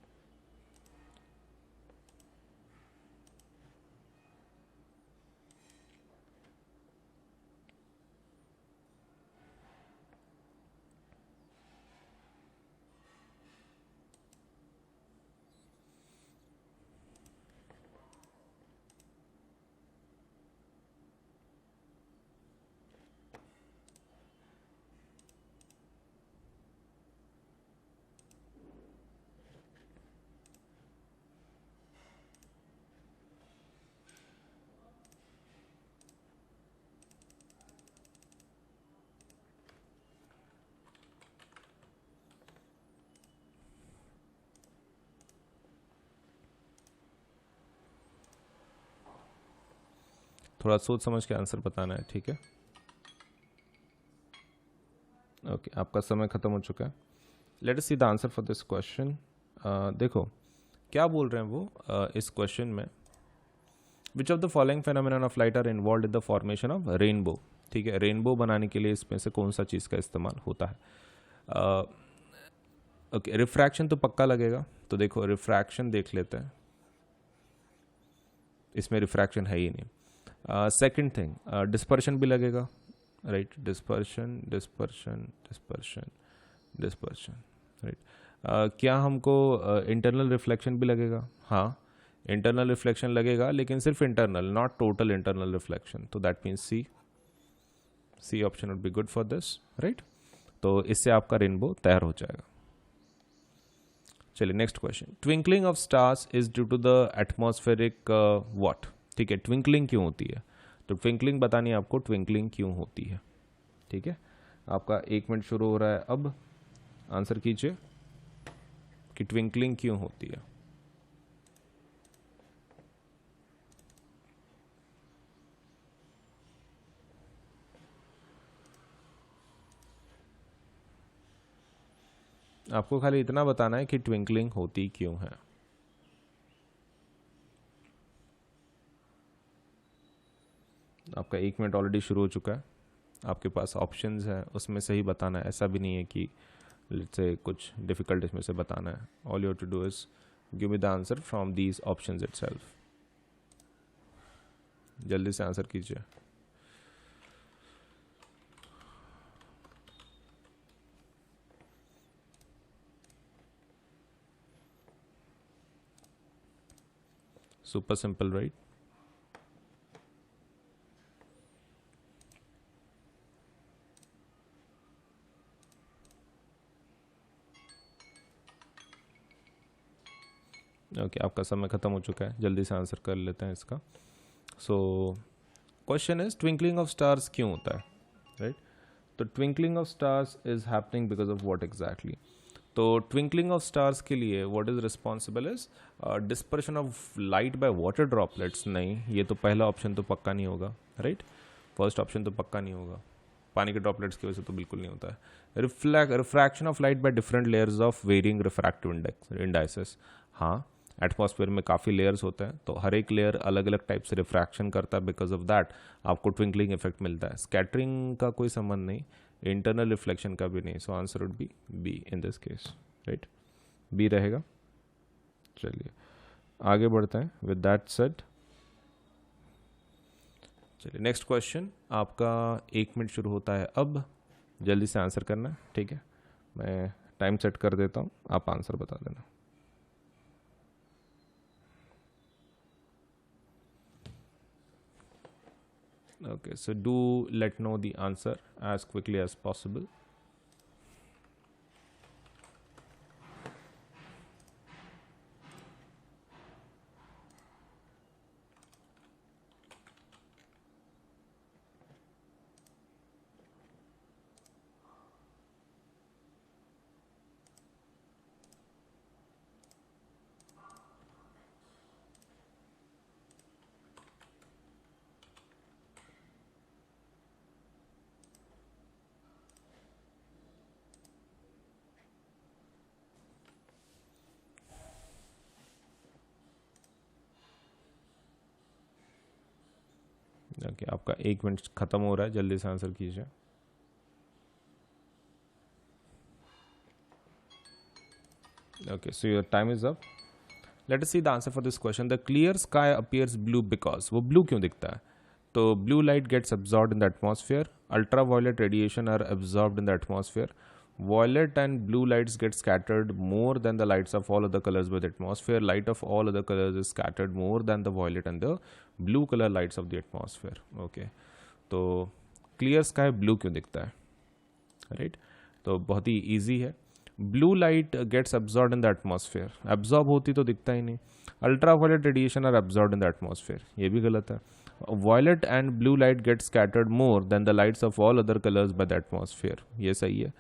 S1: थोड़ा सोच समझ के आंसर बताना है, ठीक है? ओके, आपका समय खत्म हो चुका है। Let us see the answer for this question. देखो क्या बोल रहे हैं वो इस क्वेश्चन में, which of the following phenomenon of light are involve in the formation of rainbow. ठीक है, रेनबो बनाने के लिए इसमें से कौन सा चीज़ का इस्तेमाल होता है? ओके, रिफ्रैक्शन तो पक्का लगेगा, तो देखो रिफ्रैक्शन देख लेते हैं, इसमें रिफ्रैक्शन है ही नहीं। सेकंड थिंग, डिस्पर्शन भी लगेगा, right? Dispersion dispersion dispersion dispersion, right? क्या हमको इंटरनल रिफ्लेक्शन भी लगेगा? हाँ, इंटरनल रिफ्लेक्शन लगेगा, लेकिन सिर्फ internal, not total internal reflection. तो that means C option would be good for this, right? तो इससे आपका रेनबो तैयार हो जाएगा। चलिए next question, twinkling of stars is due to the atmospheric what. ठीक है, ट्विंकलिंग क्यों होती है? तो ट्विंकलिंग बतानी है आपको, ट्विंकलिंग क्यों होती है। ठीक है, आपका 1 मिनट शुरू हो रहा है, अब आंसर कीजिए कि ट्विंकलिंग क्यों होती है। आपको खाली इतना बताना है कि ट्विंकलिंग होती क्यों है। आपका 1 मिनट ऑलरेडी शुरू हो चुका है, आपके पास ऑप्शंस है, उसमें से ही बताना है। ऐसा भी नहीं है कि लेट्स से कुछ डिफिकल्ट इसमें से बताना है। All you have to do is give me the answer from these options itself. जल्दी से आंसर कीजिए। Super simple, right? ओके, आपका समय खत्म हो चुका है, जल्दी से आंसर कर लेते हैं इसका। So question is twinkling of stars क्यों होता है, राइट? तो twinkling of stars is happening because of what exactly? तो ट्विंकलिंग ऑफ स्टार्स के लिए what is responsible is dispersion of light by water droplets. नहीं, ये तो पहला ऑप्शन तो पक्का नहीं होगा, राइट? फर्स्ट ऑप्शन तो पक्का नहीं होगा, पानी के ड्रॉपलेट्स की वजह से तो बिल्कुल नहीं होता है। Refraction of light by different layers of varying refractive indices. हाँ, एटमॉस्फेयर में काफ़ी लेयर्स होते हैं, तो हर एक लेयर अलग अलग टाइप से रिफ्रैक्शन करता है, बिकॉज ऑफ दैट आपको ट्विंकलिंग इफेक्ट मिलता है। स्कैटरिंग का कोई संबंध नहीं, इंटरनल रिफ्लेक्शन का भी नहीं। So answer would be B in this case, right? B रहेगा। चलिए आगे बढ़ते हैं विद दैट सेड। चलिए नेक्स्ट क्वेश्चन, आपका 1 मिनट शुरू होता है अब, जल्दी से आंसर करना है, ठीक है? मैं टाइम सेट कर देता हूँ, आप आंसर बता देना। Okay, so do let know the answer as quickly as possible. Okay, आपका 1 मिनट खत्म हो रहा है, जल्दी से आंसर कीजिए। Okay, so your time is up. Let us see the answer for this question. The clear sky appears blue because, वो ब्लू क्यों दिखता है? तो blue light gets absorbed in the atmosphere, ultraviolet radiation are absorbed in the atmosphere, violet and blue lights get scattered more than the lights of all other colors by the atmosphere, light of all other colors is scattered more than the violet and the blue color lights of the atmosphere. Okay, तो क्लियर स्काई ब्लू क्यों दिखता है? राइट, तो बहुत ही ईजी है। Blue light gets absorb in the atmosphere, absorb होती तो दिखता ही नहीं। Ultraviolet radiation are absorb in the atmosphere, ये भी गलत है। Violet and blue light get scattered more than the lights of all other colours by the atmosphere, ये सही है।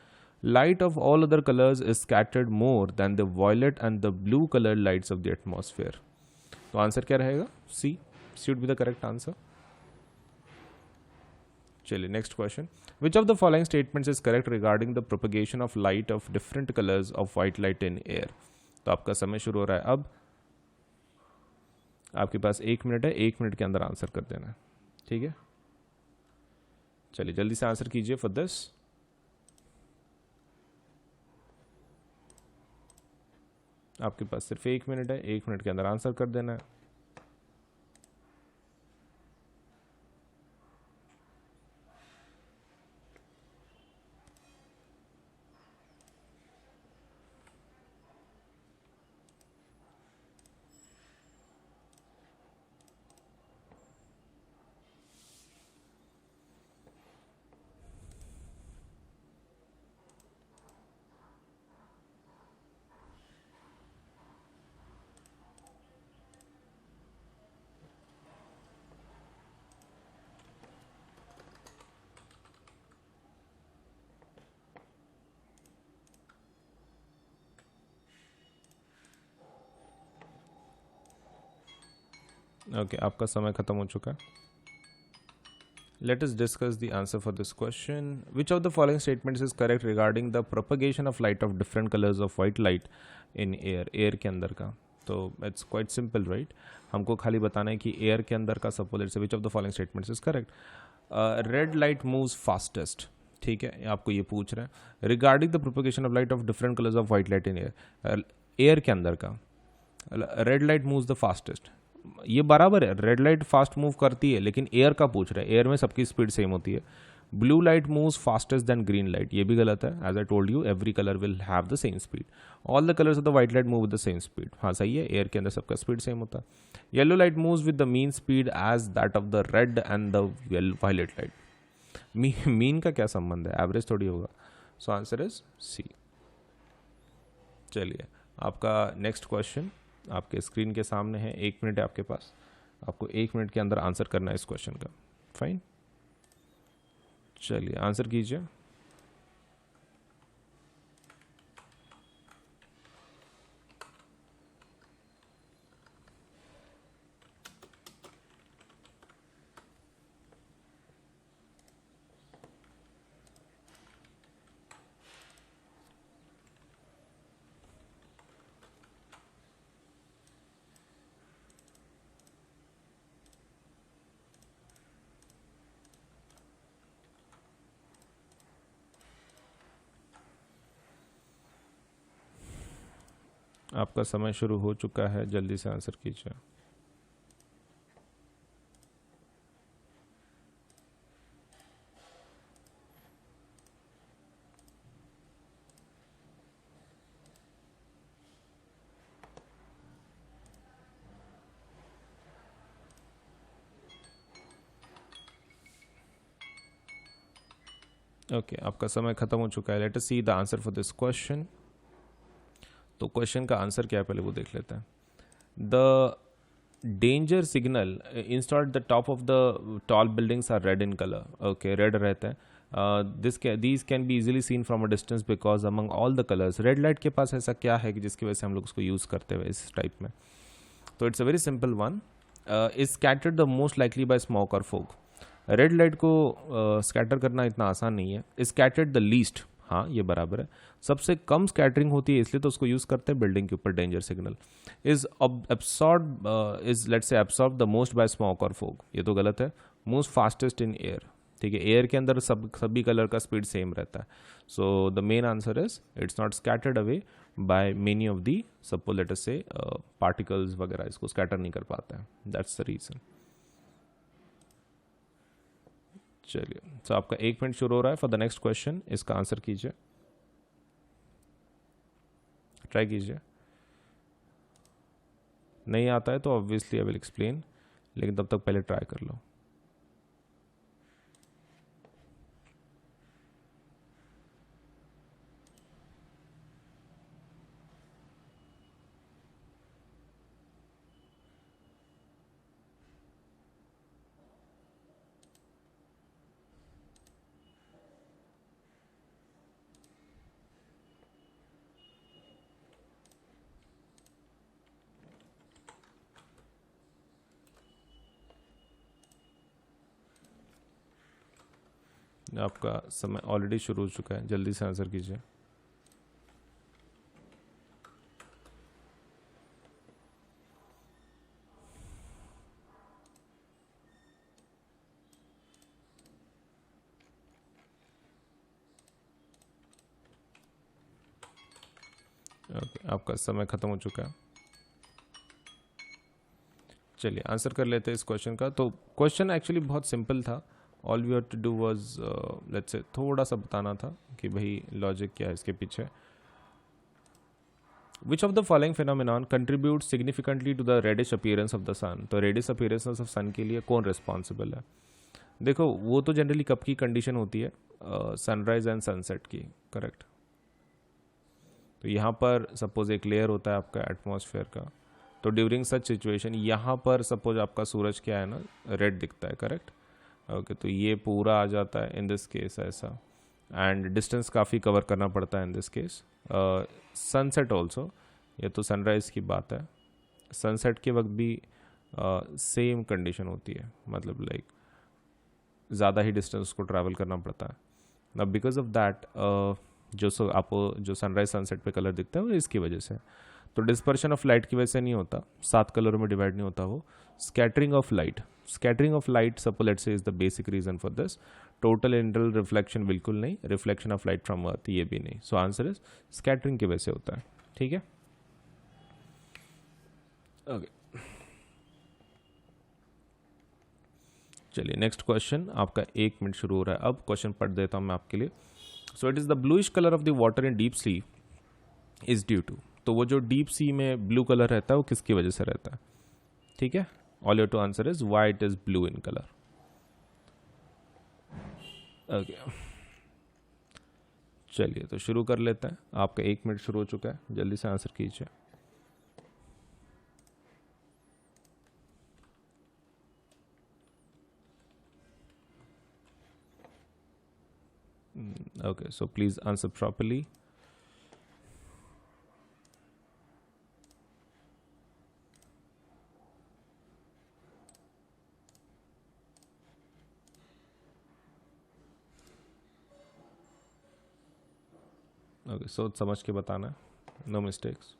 S1: Light of all other colors is scattered more than the violet and the blue colored lights of the atmosphere. तो आंसर क्या रहेगा? C should be the correct answer. चलिए next question. Which of the following statements is correct regarding the propagation of light of different colors of white light in air? तो आपका समय शुरू हो रहा है अब। आपके पास 1 मिनट है, 1 मिनट के अंदर आंसर कर देना है, ठीक है? चलिए जल्दी से आंसर कीजिए फॉर दिस। आपके पास सिर्फ 1 मिनट है, 1 मिनट के अंदर आंसर कर देना है। ओके, आपका समय खत्म हो चुका है। Let us discuss the answer for this question. Which of the following statements is correct regarding the propagation of light of different colors of white light in air? Air के अंदर का, तो इट्स क्वाइट सिंपल राइट। हमको खाली बताना है कि एयर के अंदर का सपोज से विच of the following statements is correct. Red light moves fastest, ठीक है, आपको ये पूछ रहे हैं regarding the propagation of light of different colours of white light in air. Air के अंदर का red light moves the fastest, ये बराबर है, रेड लाइट फास्ट मूव करती है, लेकिन एयर का पूछ रहे हैं, एयर में सबकी स्पीड सेम होती है। Blue light moves fastest than green light, ये भी गलत है। As I told you every colour will have the same speed, all the colours of the white light move with the same speed, हाँ सही है, एयर के अंदर सबका स्पीड सेम होता है। Yellow light moves with the mean speed as that of the red and the violet light. Mean का क्या संबंध है, एवरेज थोड़ी होगा। So answer is C. चलिए आपका नेक्स्ट क्वेश्चन आपके स्क्रीन के सामने है, 1 मिनट है आपके पास, आपको 1 मिनट के अंदर आंसर करना है इस क्वेश्चन का। फाइन, चलिए आंसर कीजिए। आपका समय शुरू हो चुका है, जल्दी से आंसर कीजिए। ओके, आपका समय खत्म हो चुका है। Let us see the answer for this question. तो क्वेश्चन का आंसर क्या है पहले वो देख लेते हैं। The danger signal installed the top of the tall buildings are red in colour, okay red रहते हैं। These can be easily seen from a distance because among all the colours, red light के पास ऐसा क्या है कि जिसकी वजह से हम लोग उसको यूज़ करते हुए इस टाइप में। तो it's a very simple one, is scattered the most likely by smoke और फोग। रेड लाइट को स्कैटर करना इतना आसान नहीं है। स्कैटर्ड द लीस्ट, हाँ ये बराबर है, सबसे कम स्कैटरिंग होती है इसलिए तो उसको यूज करते हैं बिल्डिंग के ऊपर danger signal. Is absorb is let's say absorb the most by smoke और फोग, ये तो गलत है। मूव्स फास्टेस्ट इन एयर, ठीक है, एयर के अंदर सभी कलर का स्पीड सेम रहता है. So the main answer is it's not scattered away by many of the, suppose let us से पार्टिकल्स वगैरह इसको स्कैटर नहीं कर पाता है, दैट्स द रीजन. चलिए, तो आपका 1 मिनट शुरू हो रहा है फॉर द नेक्स्ट क्वेश्चन. इसका आंसर कीजिए, ट्राई कीजिए. नहीं आता है तो ऑब्वियसली आई विल एक्सप्लेन, लेकिन तब तक पहले ट्राई कर लो. आपका समय ऑलरेडी शुरू हो चुका है, जल्दी से आंसर कीजिए. ओके, आपका समय खत्म हो चुका है. चलिए आंसर कर लेते हैं इस क्वेश्चन का. तो क्वेश्चन एक्चुअली बहुत सिंपल था. All we have to do was let's say थोड़ा सा बताना था कि भाई लॉजिक क्या है इसके पीछे. Which of the following phenomenon contribute significantly to the reddish appearance of the sun. तो रेडिश अपीयरेंस ऑफ सन के लिए कौन रिस्पॉन्सिबल है? देखो, वो तो जनरली कब की कंडीशन होती है? सनराइज एंड सनसेट की, करेक्ट. तो यहाँ पर सपोज एक लेयर होता है आपका एटमॉस्फेयर का, तो ड्यूरिंग सच सिचुएशन यहाँ पर सपोज आपका सूरज क्या है ना, रेड दिखता है, करेक्ट. ओके, तो ये पूरा आ जाता है इन दिस केस ऐसा, एंड डिस्टेंस काफ़ी कवर करना पड़ता है इन दिस केस. सनसेट ऑल्सो, ये तो सनराइज की बात है. सनसेट के वक्त भी सेम कंडीशन होती है, मतलब लाइक ज़्यादा ही डिस्टेंस को ट्रैवल करना पड़ता है. अब बिकॉज ऑफ दैट आपको जो सनराइज सनसेट पे कलर दिखता है वो इसकी वजह से. तो डिस्पर्शन ऑफ लाइट की वजह से नहीं होता, 7 कलरों में डिवाइड नहीं होता वो. Scattering of light suppose let's say is the basic reason for this. Total internal reflection बिल्कुल नहीं, reflection of light from earth ये भी नहीं. सो आंसर इज स्कैटरिंग की वजह से होता है, ठीक है. ओके, चलिए नेक्स्ट क्वेश्चन. आपका 1 मिनट शुरू हो रहा है अब. क्वेश्चन पढ़ देता हूँ मैं आपके लिए. So it is the bluish colour of the water in deep sea is due to. तो वो जो डीप सी में ब्लू कलर रहता है वो किसकी वजह से रहता है? ठीक है, all your to answer is why it is blue in colour. Okay, चलिए तो शुरू कर लेते हैं. आपका 1 मिनट शुरू हो चुका है, जल्दी से आंसर कीजिए. Okay, so please answer properly. Okay, so समझ के बताना है, no mistakes.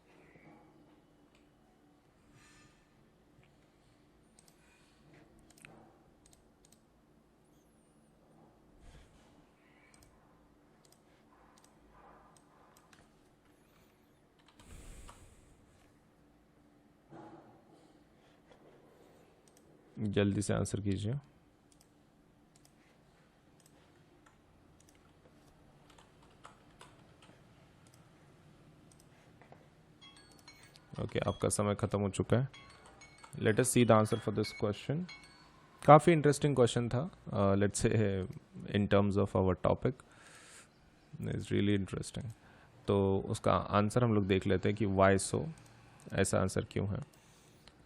S1: जल्दी से आंसर कीजिए. ओके, आपका समय खत्म हो चुका है. Let us see the answer for this question. काफ़ी इंटरेस्टिंग क्वेश्चन था. Let's say in terms of our topic is really interesting. तो उसका आंसर हम लोग देख लेते हैं कि वाई सो, ऐसा आंसर क्यों है.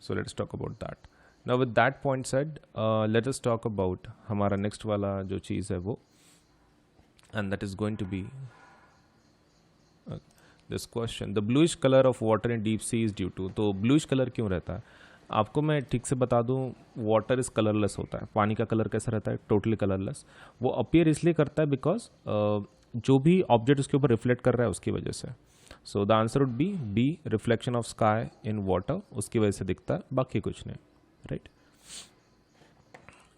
S1: So let's talk about that. Now with that point said, let us talk about हमारा नेक्स्ट वाला जो चीज़ है वो, and that is going to be this question. The bluish color of water in deep sea is due to. तो bluish color क्यों रहता है? आपको मैं ठीक से बता दूं, वाटर इज कलरलेस होता है. पानी का कलर कैसा रहता है? Totally colourless. वो अपीयर इसलिए करता है बिकॉज जो भी ऑब्जेक्ट उसके ऊपर रिफ्लेक्ट कर रहा है उसकी वजह से. सो the answer would B reflection of sky in water, उसकी वजह से दिखता है, बाकी कुछ नहीं, राइट.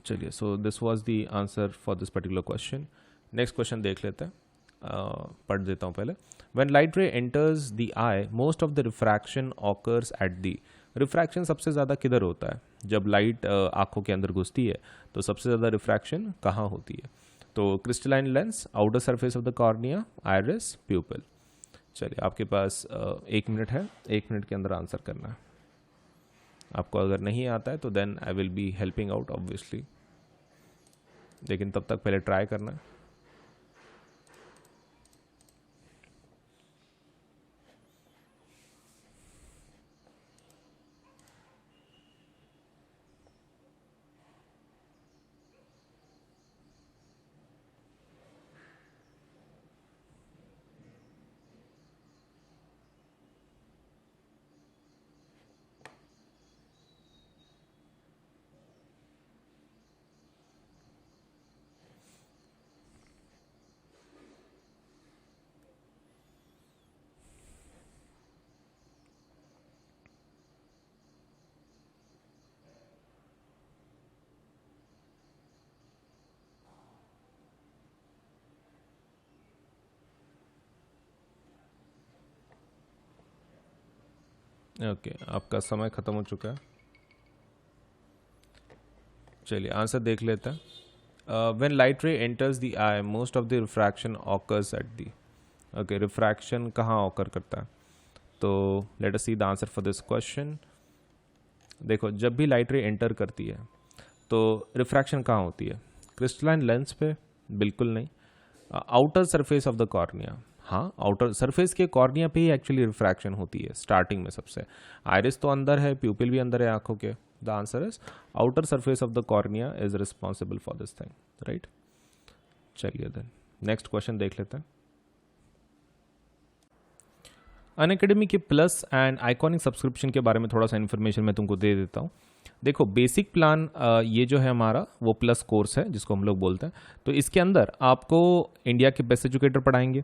S1: चलिए, so this was the answer for this particular question. Next question देख लेते हैं, पढ़ देता हूँ पहले। व्हेन लाइट रे enters the I most of the refraction occurs at the. Refraction सबसे ज़्यादा किधर होता है? जब लाइट आंखों के अंदर घुसती है तो सबसे ज़्यादा रिफ्रैक्शन कहाँ होती है? तो crystalline lens, outer surface of the cornea, iris, प्यूपिल। चलिए, आपके पास 1 मिनट है, 1 मिनट के अंदर आंसर करना है। आपको अगर नहीं आता है तो then I will be helping out obviously, लेकिन तब तक पहले ट्राई करना है। ओके, आपका समय ख़त्म हो चुका है। चलिए, आंसर देख लेते हैं। व्हेन लाइट रे enters the I most of the refraction occurs at the. Okay, refraction कहाँ ऑकर करता है? तो let us see the answer for this question. देखो, जब भी लाइट रे एंटर करती है तो रिफ्रैक्शन कहाँ होती है? क्रिस्टलाइन लेंस पे? बिल्कुल नहीं। Outer surface of the cornea, हाँ, आउटर सरफेस के कॉर्निया पे ही एक्चुअली रिफ्रैक्शन होती है स्टार्टिंग में सबसे। आइरिस तो अंदर है, प्यूपिल भी अंदर है आंखों के। The answer is outer surface of the cornea is responsible for this thing, right. चलिए देन नेक्स्ट क्वेश्चन देख लेते हैं। अनअकैडमी के प्लस एंड आइकॉनिक सब्सक्रिप्शन के बारे में थोड़ा सा इन्फॉर्मेशन मैं तुमको दे देता हूँ। देखो, बेसिक प्लान ये जो है हमारा वो प्लस कोर्स है जिसको हम लोग बोलते हैं। तो इसके अंदर आपको इंडिया के बेस्ट एजुकेटर पढ़ाएंगे,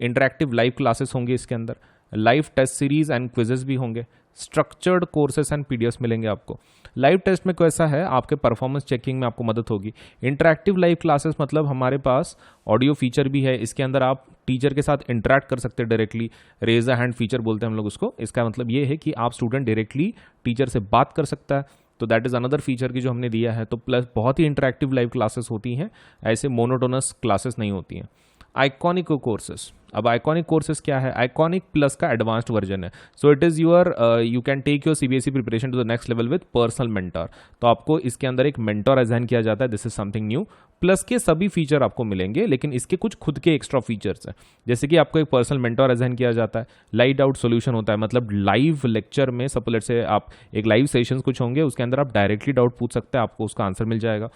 S1: इंटरैक्टिव लाइव क्लासेस होंगे इसके अंदर, live test series and quizzes भी होंगे, स्ट्रक्चर्ड कोर्सेस एंड पीडीएफ मिलेंगे आपको। लाइव टेस्ट में कैसा है, आपके परफॉर्मेंस चेकिंग में आपको मदद होगी। इंटरैक्टिव लाइव क्लासेस मतलब हमारे पास ऑडियो फीचर भी है, इसके अंदर आप टीचर के साथ इंटरैक्ट कर सकते हैं directly. Raise a hand feature बोलते हैं हम लोग उसको। इसका मतलब ये है कि आप स्टूडेंट डायरेक्टली टीचर से बात कर सकता है, तो दैट इज अनदर फीचर की जो हमने दिया है। तो प्लस बहुत ही इंटरैक्टिव लाइव क्लासेस होती हैं, ऐसे मोनोटोनस क्लासेस नहीं होती हैं। आइकॉनिक कोर्सेस, अब आइकॉनिक कोर्सेज क्या है? आइकॉनिक प्लस का एडवांस्ड वर्जन है। So it is your, you can take your CBSE preparation to the next level with personal mentor. तो आपको इसके अंदर एक मेंटर असाइन किया जाता है। This is something new. Plus के सभी फीचर आपको मिलेंगे, लेकिन इसके कुछ खुद के एक्स्ट्रा फीचर्स हैं। जैसे कि आपको एक पर्सनल मेंटर असाइन किया जाता है, लाइव डाउट सोल्यूशन होता है, मतलब लाइव लेक्चर में सपोलेट से आप एक लाइव सेशंस कुछ होंगे, उसके अंदर आप डायरेक्टली डाउट पूछ सकते हैं, आपको उसका आंसर मिल जाएगा।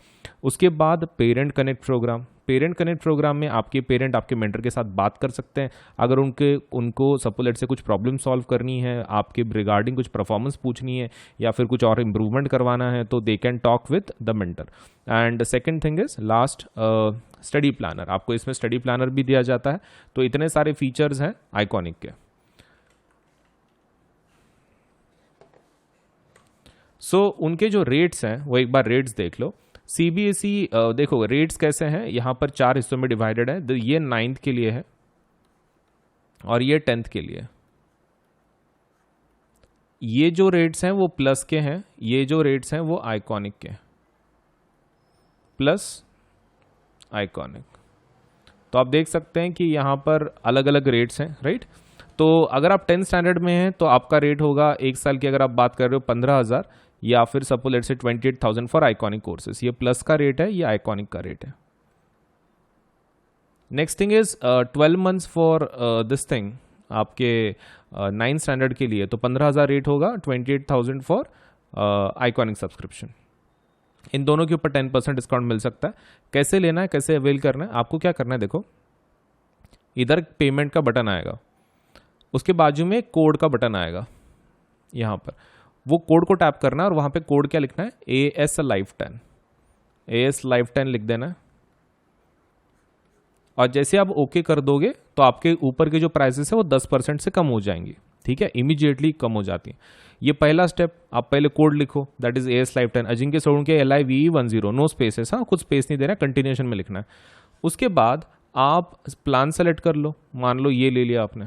S1: उसके बाद parent connect programme. Parent connect programme में आपके पेरेंट आपके मेंटर के साथ बात कर सकते हैं। अगर उनको सपोलेट से कुछ प्रॉब्लम सॉल्व करनी है, आपके रिगार्डिंग कुछ परफॉर्मेंस पूछनी है या फिर कुछ और इंप्रूवमेंट करवाना है, तो they can talk with the mentor. And second thing is last, study planner. आपको इसमें स्टडी प्लानर भी दिया जाता है। तो इतने सारे फीचर्स हैं आइकॉनिक के। सो उनके जो रेट्स हैं वो एक बार रेट्स देख लो। सीबीएसई देखो रेट्स कैसे हैं, यहाँ पर 4 हिस्सों में डिवाइडेड है। ये 9th के लिए है और ये 10th के लिए। ये जो रेट्स हैं वो प्लस के हैं, ये जो रेट्स हैं वो आइकॉनिक के। प्लस आइकॉनिक, तो आप देख सकते हैं कि यहाँ पर अलग अलग रेट्स हैं, राइट। तो अगर आप 10th स्टैंडर्ड में हैं तो आपका रेट होगा 1 साल की, अगर आप बात कर रहे हो 15,000, या फिर सपोज लेट्स से 28,000 फॉर आइकॉनिक कोर्सेस। ये प्लस का रेट है, ये आइकॉनिक का रेट है। Next thing is 12 months for this thing, आपके 9th स्टैंडर्ड के लिए तो 15,000 रेट होगा, 28,000 फॉर आइकॉनिक सब्सक्रिप्शन। इन दोनों के ऊपर 10% डिस्काउंट मिल सकता है। कैसे लेना है, कैसे अवेल करना है, आपको क्या करना है, देखो इधर पेमेंट का बटन आएगा, उसके बाजू में कोड का बटन आएगा, यहाँ पर वो कोड को टैप करना है और वहाँ पे कोड क्या लिखना है, AS Live 10, AS Live 10 लिख देना है। और जैसे आप ओके कर दोगे तो आपके ऊपर के जो प्राइसेस है वो 10% से कम हो जाएंगी, ठीक है, इमीडिएटली कम हो जाती है। ये पहला स्टेप, आप पहले कोड लिखो, that is AS Life 10 Ajinkya Solanki LIVE10, no spaces, हाँ कुछ स्पेस नहीं देना, कंटिन्यूएशन में लिखना है। उसके बाद आप प्लान सेलेक्ट कर लो, मान लो ये ले लिया आपने,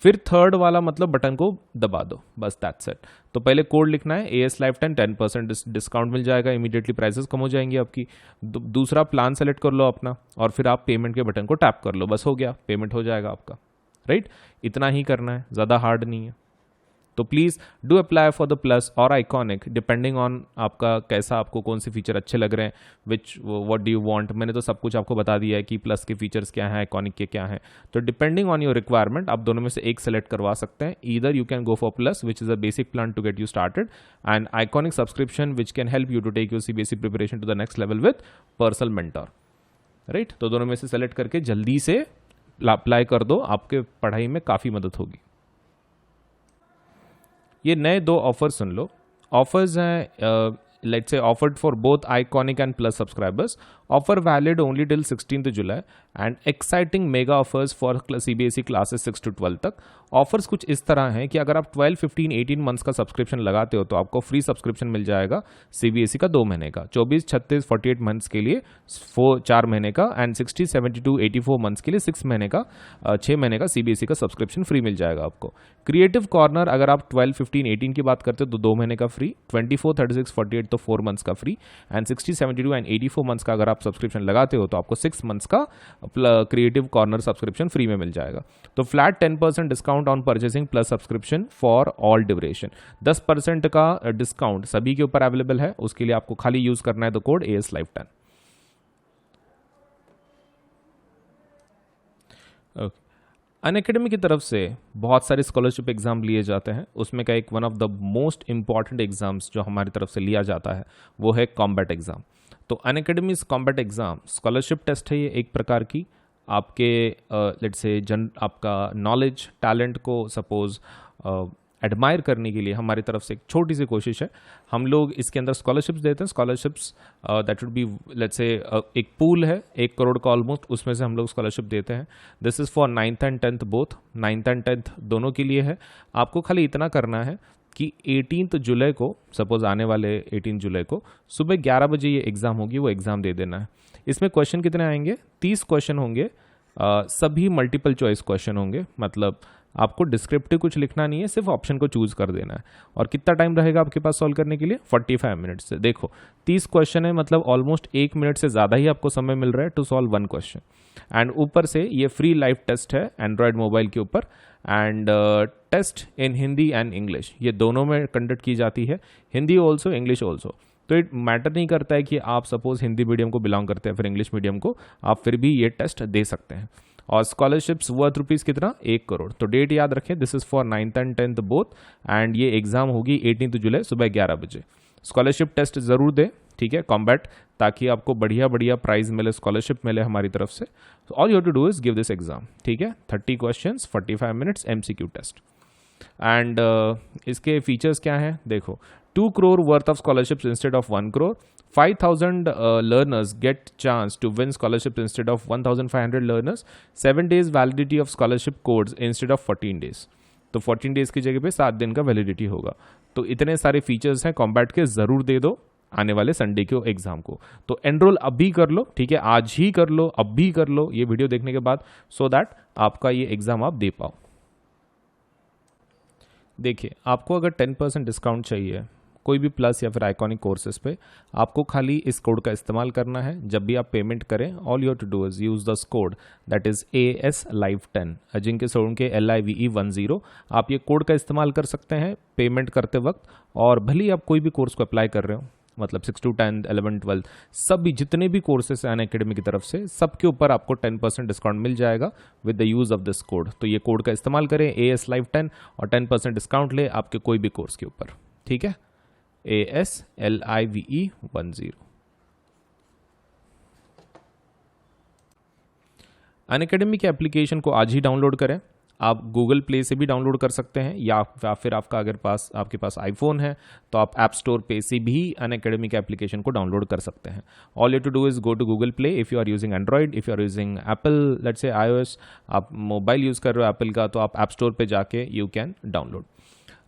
S1: फिर थर्ड वाला मतलब बटन को दबा दो, बस दैट्स इट। तो पहले कोड लिखना है, AS Life 10% डिस्काउंट मिल जाएगा, इमीडिएटली प्राइसेस कम हो जाएंगी आपकी। दूसरा प्लान सेलेक्ट कर लो अपना, और फिर आप पेमेंट के बटन को टैप कर लो, बस हो गया, पेमेंट हो जाएगा आपका, राइट। इतना ही करना है, ज़्यादा हार्ड नहीं है। तो please do apply for the plus और आइकॉनिक, डिपेंडिंग ऑन आपका कैसा, आपको कौन से फीचर अच्छे लग रहे हैं, विच व्हाट डू यू वांट। मैंने तो सब कुछ आपको बता दिया है कि प्लस के फीचर्स क्या हैं, आइकॉनिक के क्या हैं। तो डिपेंडिंग ऑन योर रिक्वायरमेंट आप दोनों में से एक सेलेक्ट करवा सकते हैं। Either you can go for plus which is a basic plan to get you started, and iconic subscription which can help you to take your CBSE preparation to the next level with personal mentor, right. तो दोनों में से सेलेक्ट करके जल्दी से अप्लाई कर दो, आपके पढ़ाई में काफ़ी मदद होगी। ये नए 2 ऑफर सुन लो। ऑफर्स हैं, let's say offered for both iconic and plus subscribers, offer valid only till 16 July, and exciting mega offers for CBSE classes 6 to 12 तक। ऑफर्स कुछ इस तरह हैं कि अगर आप 12, 15, 18 मंथ्स का सब्सक्रिप्शन लगाते हो तो आपको फ्री सब्सक्रिप्शन मिल जाएगा CBSE का 2 महीने का, 24, 36, 48 मंथ्स के लिए 4 महीने का, एंड 60, 72, 84 मंथ्स के लिए 6 महीने का 6 महीने का CBSE का सब्सक्रिप्शन फ्री मिल जाएगा आपको। क्रिएटिव कॉर्नर अगर आप 12, 15, 18 की बात करते हो तो 2 महीने का फ्री, 24, 36, 48 तो 4 मंथ्स का फ्री, एंड 60, 72 एंड 84 मंथ्स का अगर आप सब्सक्रिप्शन लगाते हो तो आपको 6 मंथ्स का क्रिएटिव कॉर्नर सब्सक्रिप्शन फ्री में मिल जाएगा। तो flat 10% discount on purchasing plus subscription for all duration, 10% का डिस्काउंट सभी के ऊपर अवेलेबल है। उसके लिए आपको खाली यूज करना है the code AS Life 10। Unacademy की तरफ से बहुत सारे स्कॉलरशिप एग्जाम लिए जाते हैं, उसमें का एक one of the most important exams जो हमारी तरफ से लिया जाता है वो है कॉम्बैट एग्जाम। तो Unacademy combat exam scholarship test है, ये एक प्रकार की आपके लेट्स से आपका नॉलेज टैलेंट को सपोज एडमायर करने के लिए हमारी तरफ से एक छोटी सी कोशिश है। हम लोग इसके अंदर स्कॉलरशिप्स देते हैं, scholarships that would be let's से एक पूल है 1 करोड़ का ऑलमोस्ट, उसमें से हम लोग स्कॉलरशिप देते हैं। This is for 9th and 10th both, 9th and 10th दोनों के लिए है। आपको खाली इतना करना है कि 18 जुलाई को, सपोज आने वाले 18 जुलाई को सुबह 11 बजे ये एग्ज़ाम होगी, वो एग्ज़ाम दे देना है। इसमें क्वेश्चन कितने आएंगे? 30 क्वेश्चन होंगे, सभी मल्टीपल चॉइस क्वेश्चन होंगे, मतलब आपको डिस्क्रिप्टिव कुछ लिखना नहीं है, सिर्फ ऑप्शन को चूज कर देना है। और कितना टाइम रहेगा आपके पास सॉल्व करने के लिए? 45 मिनट्स से। देखो 30 क्वेश्चन है, मतलब ऑलमोस्ट 1 मिनट से ज़्यादा ही आपको समय मिल रहा है टू सॉल्व 1 क्वेश्चन। एंड ऊपर से ये फ्री लाइव टेस्ट है एंड्रॉयड मोबाइल के ऊपर, and test in Hindi and English, ये दोनों में कंडक्ट की जाती है, हिंदी ऑल्सो इंग्लिश ऑल्सो। तो इट मैटर नहीं करता है कि आप सपोज हिंदी मीडियम को बिलोंग करते हैं फिर इंग्लिश मीडियम को, आप फिर भी ये टेस्ट दे सकते हैं। और स्कॉलरशिप्स वर्थ रुपीज़ कितना? 1 करोड़। तो डेट याद रखें, this is for 9th and 10th both, and ये एग्जाम होगी 18 जुलाई सुबह 11 बजे। स्कॉलरशिप टेस्ट ज़रूर दें, ठीक है, कॉम्बैट, ताकि आपको बढ़िया बढ़िया प्राइज मिले, स्कॉलरशिप मिले हमारी तरफ से। तो all you have to do is give this exam, ठीक है। 30 questions, 45 minutes, MCQ test. And इसके फीचर्स क्या हैं देखो, 2 crore worth of scholarships instead of 1 crore, 5,000 learners get chance to win scholarships instead of 1,500 learners, 7 days validity of scholarship codes instead of 14 days। तो 14 डेज की जगह पे 7 दिन का वैलिडिटी होगा। तो इतने सारे फीचर्स हैं कॉम्बैट के, ज़रूर दे दो आने वाले संडे के एग्जाम को। तो एनरोल अभी कर लो, ठीक है, आज ही कर लो, अभी कर लो ये वीडियो देखने के बाद, सो दैट आपका ये एग्जाम आप दे पाओ। देखिए, आपको अगर 10% डिस्काउंट चाहिए कोई भी प्लस या फिर आइकॉनिक कोर्सेज पे, आपको खाली इस कोड का इस्तेमाल करना है। जब भी आप पेमेंट करें, all you have to do is use this code that is AS Life 10 Ajinkya Solanki LIVE10। आप ये कोड का इस्तेमाल कर सकते हैं पेमेंट करते वक्त, और भले ही आप कोई भी कोर्स को अप्लाई कर रहे हो, मतलब 6 to 10, 11, 12 सभी जितने भी कोर्सेस हैं अनअकैडमी की तरफ से, सबके ऊपर आपको 10% डिस्काउंट मिल जाएगा with the use of this code. तो ये कोड का इस्तेमाल करें AS Life 10 और 10% डिस्काउंट ले आपके कोई भी कोर्स के ऊपर, ठीक है। AS LIVE10। अनअकैडमी के एप्लीकेशन को आज ही डाउनलोड करें। आप गूगल प्ले से भी डाउनलोड कर सकते हैं, या फिर आपके पास आईफोन है तो आप ऐप स्टोर पे से भी अनअकैडमी के एप्लीकेशन को डाउनलोड कर सकते हैं। All you to do is go to Google Play if you are using Android, if you are using Apple let's say iOS, आप मोबाइल यूज़ कर रहे हो एप्पल का, तो आप ऐप स्टोर पे जाके यू कैन डाउनलोड।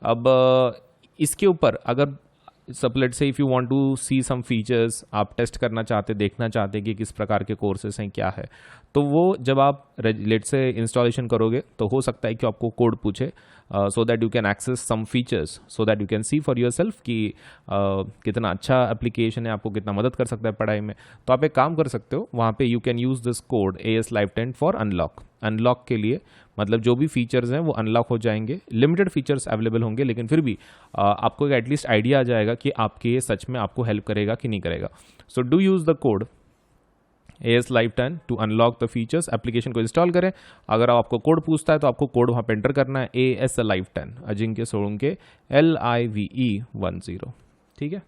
S1: अब इसके ऊपर अगर सब let say if you want to see some features, आप टेस्ट करना चाहते, देखना चाहते कि किस प्रकार के कोर्सेज हैं, क्या है, तो वो जब आप लेट से इंस्टॉलेशन करोगे तो हो सकता है कि आपको कोड पूछे, so that you can access some features, so that you can see for yourself कि कितना अच्छा एप्लीकेशन है, आपको कितना मदद कर सकता है पढ़ाई में। तो आप एक काम कर सकते हो, वहाँ पे you can use this code AS Live 10 for unlock के लिए, मतलब जो भी फीचर्स हैं वो अनलॉक हो जाएंगे। लिमिटेड फीचर्स अवेलेबल होंगे, लेकिन फिर भी आपको एटलीस्ट आइडिया आ जाएगा कि आपके ये सच में आपको हेल्प करेगा कि नहीं करेगा। So do use the code AS Live 10 to unlock the features. Application को इंस्टॉल करें, अगर आपको कोड पूछता है तो आपको कोड वहाँ पे एंटर करना है, AS Live 10 Ajinkya Solanke LIVE10, ठीक है।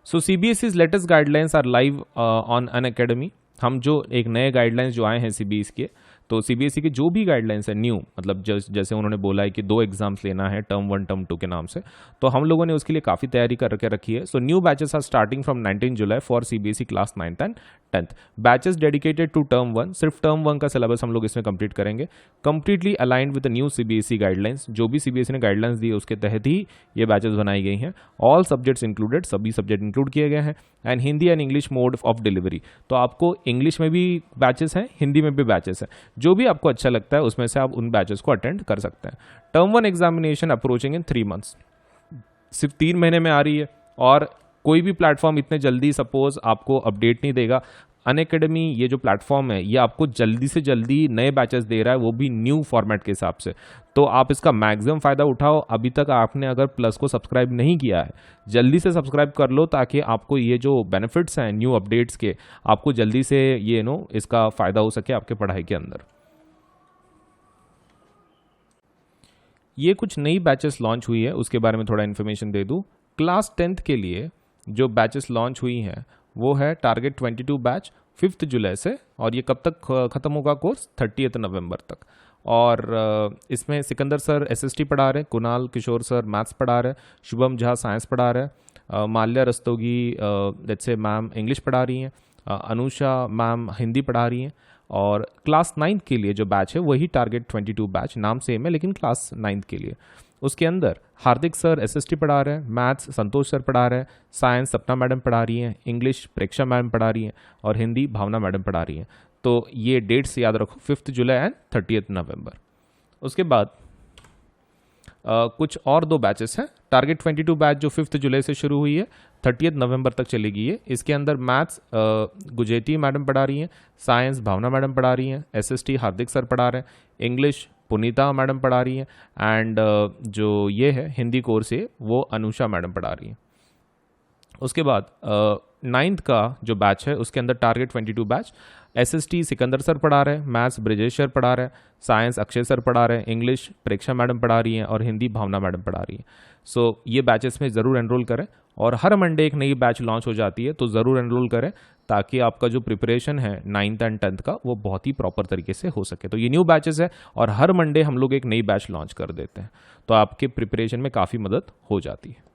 S1: So CBSE's latest guidelines are live on Unacademy. हम जो एक नए गाइडलाइंस जो आए हैं CBSE के, तो CBSE के जो भी गाइडलाइंस है न्यू, मतलब जैसे उन्होंने बोला है कि 2 एग्जाम्स लेना है टर्म 1 टर्म 2 के नाम से, तो हम लोगों ने उसके लिए काफ़ी तैयारी करके रखी है। So new batches are starting from 19 July for CBSE class 9th and 10th। Batches dedicated to term 1, सिर्फ टर्म 1 का सिलेबस हम लोग इसमें कंप्लीट करेंगे, completely aligned with the new CBSE guidelines. जो भी CBSE ने गाइडलाइंस दी है उसके तहत ही ये बैचेस बनाई गई हैं। ऑल सब्जेक्ट्स इंक्लूडेड, सभी सब्जेक्ट इंक्लूड किए गए हैं, and Hindi and English mode of delivery. तो आपको इंग्लिश में भी बैचेस हैं, हिंदी में भी बैचेस हैं, जो भी आपको अच्छा लगता है उसमें से आप उन बैचेस को अटेंड कर सकते हैं। टर्म 1 एग्जामिनेशन अप्रोचिंग इन 3 months, सिर्फ 3 महीने में आ रही है, और कोई भी प्लेटफॉर्म इतने जल्दी सपोज आपको अपडेट नहीं देगा। अनअकैडमी ये जो प्लेटफॉर्म है ये आपको जल्दी से जल्दी नए बैचेस दे रहा है, वो भी न्यू फॉर्मेट के हिसाब से, तो आप इसका मैक्सिमम फ़ायदा उठाओ। अभी तक आपने अगर प्लस को सब्सक्राइब नहीं किया है, जल्दी से सब्सक्राइब कर लो, ताकि आपको ये जो बेनिफिट्स हैं न्यू अपडेट्स के, आपको जल्दी से ये इसका फ़ायदा हो सके आपके पढ़ाई के अंदर। ये कुछ नई बैचेस लॉन्च हुई है, उसके बारे में थोड़ा इन्फॉर्मेशन दे दूँ। क्लास 10th के लिए जो बैचेस लॉन्च हुई हैं वो है टारगेट 22 बैच 5 जुलाई से, और ये कब तक ख़त्म होगा कोर्स? 30 नवंबर तक। और इसमें सिकंदर सर SST पढ़ा रहे हैं, कुणाल किशोर सर मैथ्स पढ़ा रहे हैं, शुभम झा साइंस पढ़ा रहे हैं, Mallya Rastogi let's say ma'am English पढ़ा रही हैं, अनुषा मैम हिंदी पढ़ा रही हैं। और क्लास 9th के लिए जो बैच है वही टारगेट 22 बैच, नाम सेम है लेकिन क्लास 9th के लिए। उसके अंदर हार्दिक सर SST पढ़ा रहे हैं, मैथ्स संतोष सर पढ़ा रहे हैं, साइंस सपना मैडम पढ़ा रही हैं, इंग्लिश प्रेक्षा मैडम पढ़ा रही हैं, और हिंदी भावना मैडम पढ़ा रही हैं। तो ये डेट्स याद रखो, 5 जुलाई एंड 30 नवंबर। उसके बाद कुछ और 2 बैचेस हैं। टारगेट 22 बैच जो 5 जुलाई से शुरू हुई है, 30 नवंबर तक चलेगी ये। इसके अंदर मैथ्स गुजेती मैडम पढ़ा रही हैं, साइंस भावना मैडम पढ़ा रही हैं, SST हार्दिक सर पढ़ा रहे हैं, इंग्लिश पुनीता मैडम पढ़ा रही हैं, एंड जो ये है हिंदी कोर्स है वो अनुषा मैडम पढ़ा रही हैं। उसके बाद 9th का जो बैच है उसके अंदर target 22 batch SST Sikandar sir पढ़ा रहे हैं, मैथ्स ब्रिजेश सर पढ़ा रहे हैं, साइंस अक्षय सर पढ़ा रहे हैं, इंग्लिश प्रेक्षा मैडम पढ़ा रही हैं, और हिंदी भावना मैडम पढ़ा रही हैं। सो ये बैचेस में ज़रूर एनरोल करें, और हर मंडे एक नई बैच लॉन्च हो जाती है, तो ज़रूर एनरोल करें, ताकि आपका जो प्रिपरेशन है 9th एंड 10th का वो बहुत ही प्रॉपर तरीके से हो सके। तो ये न्यू बैचेस है, और हर मंडे हम लोग एक नई बैच लॉन्च कर देते हैं, तो आपके प्रिपरेशन में काफ़ी मदद हो जाती है।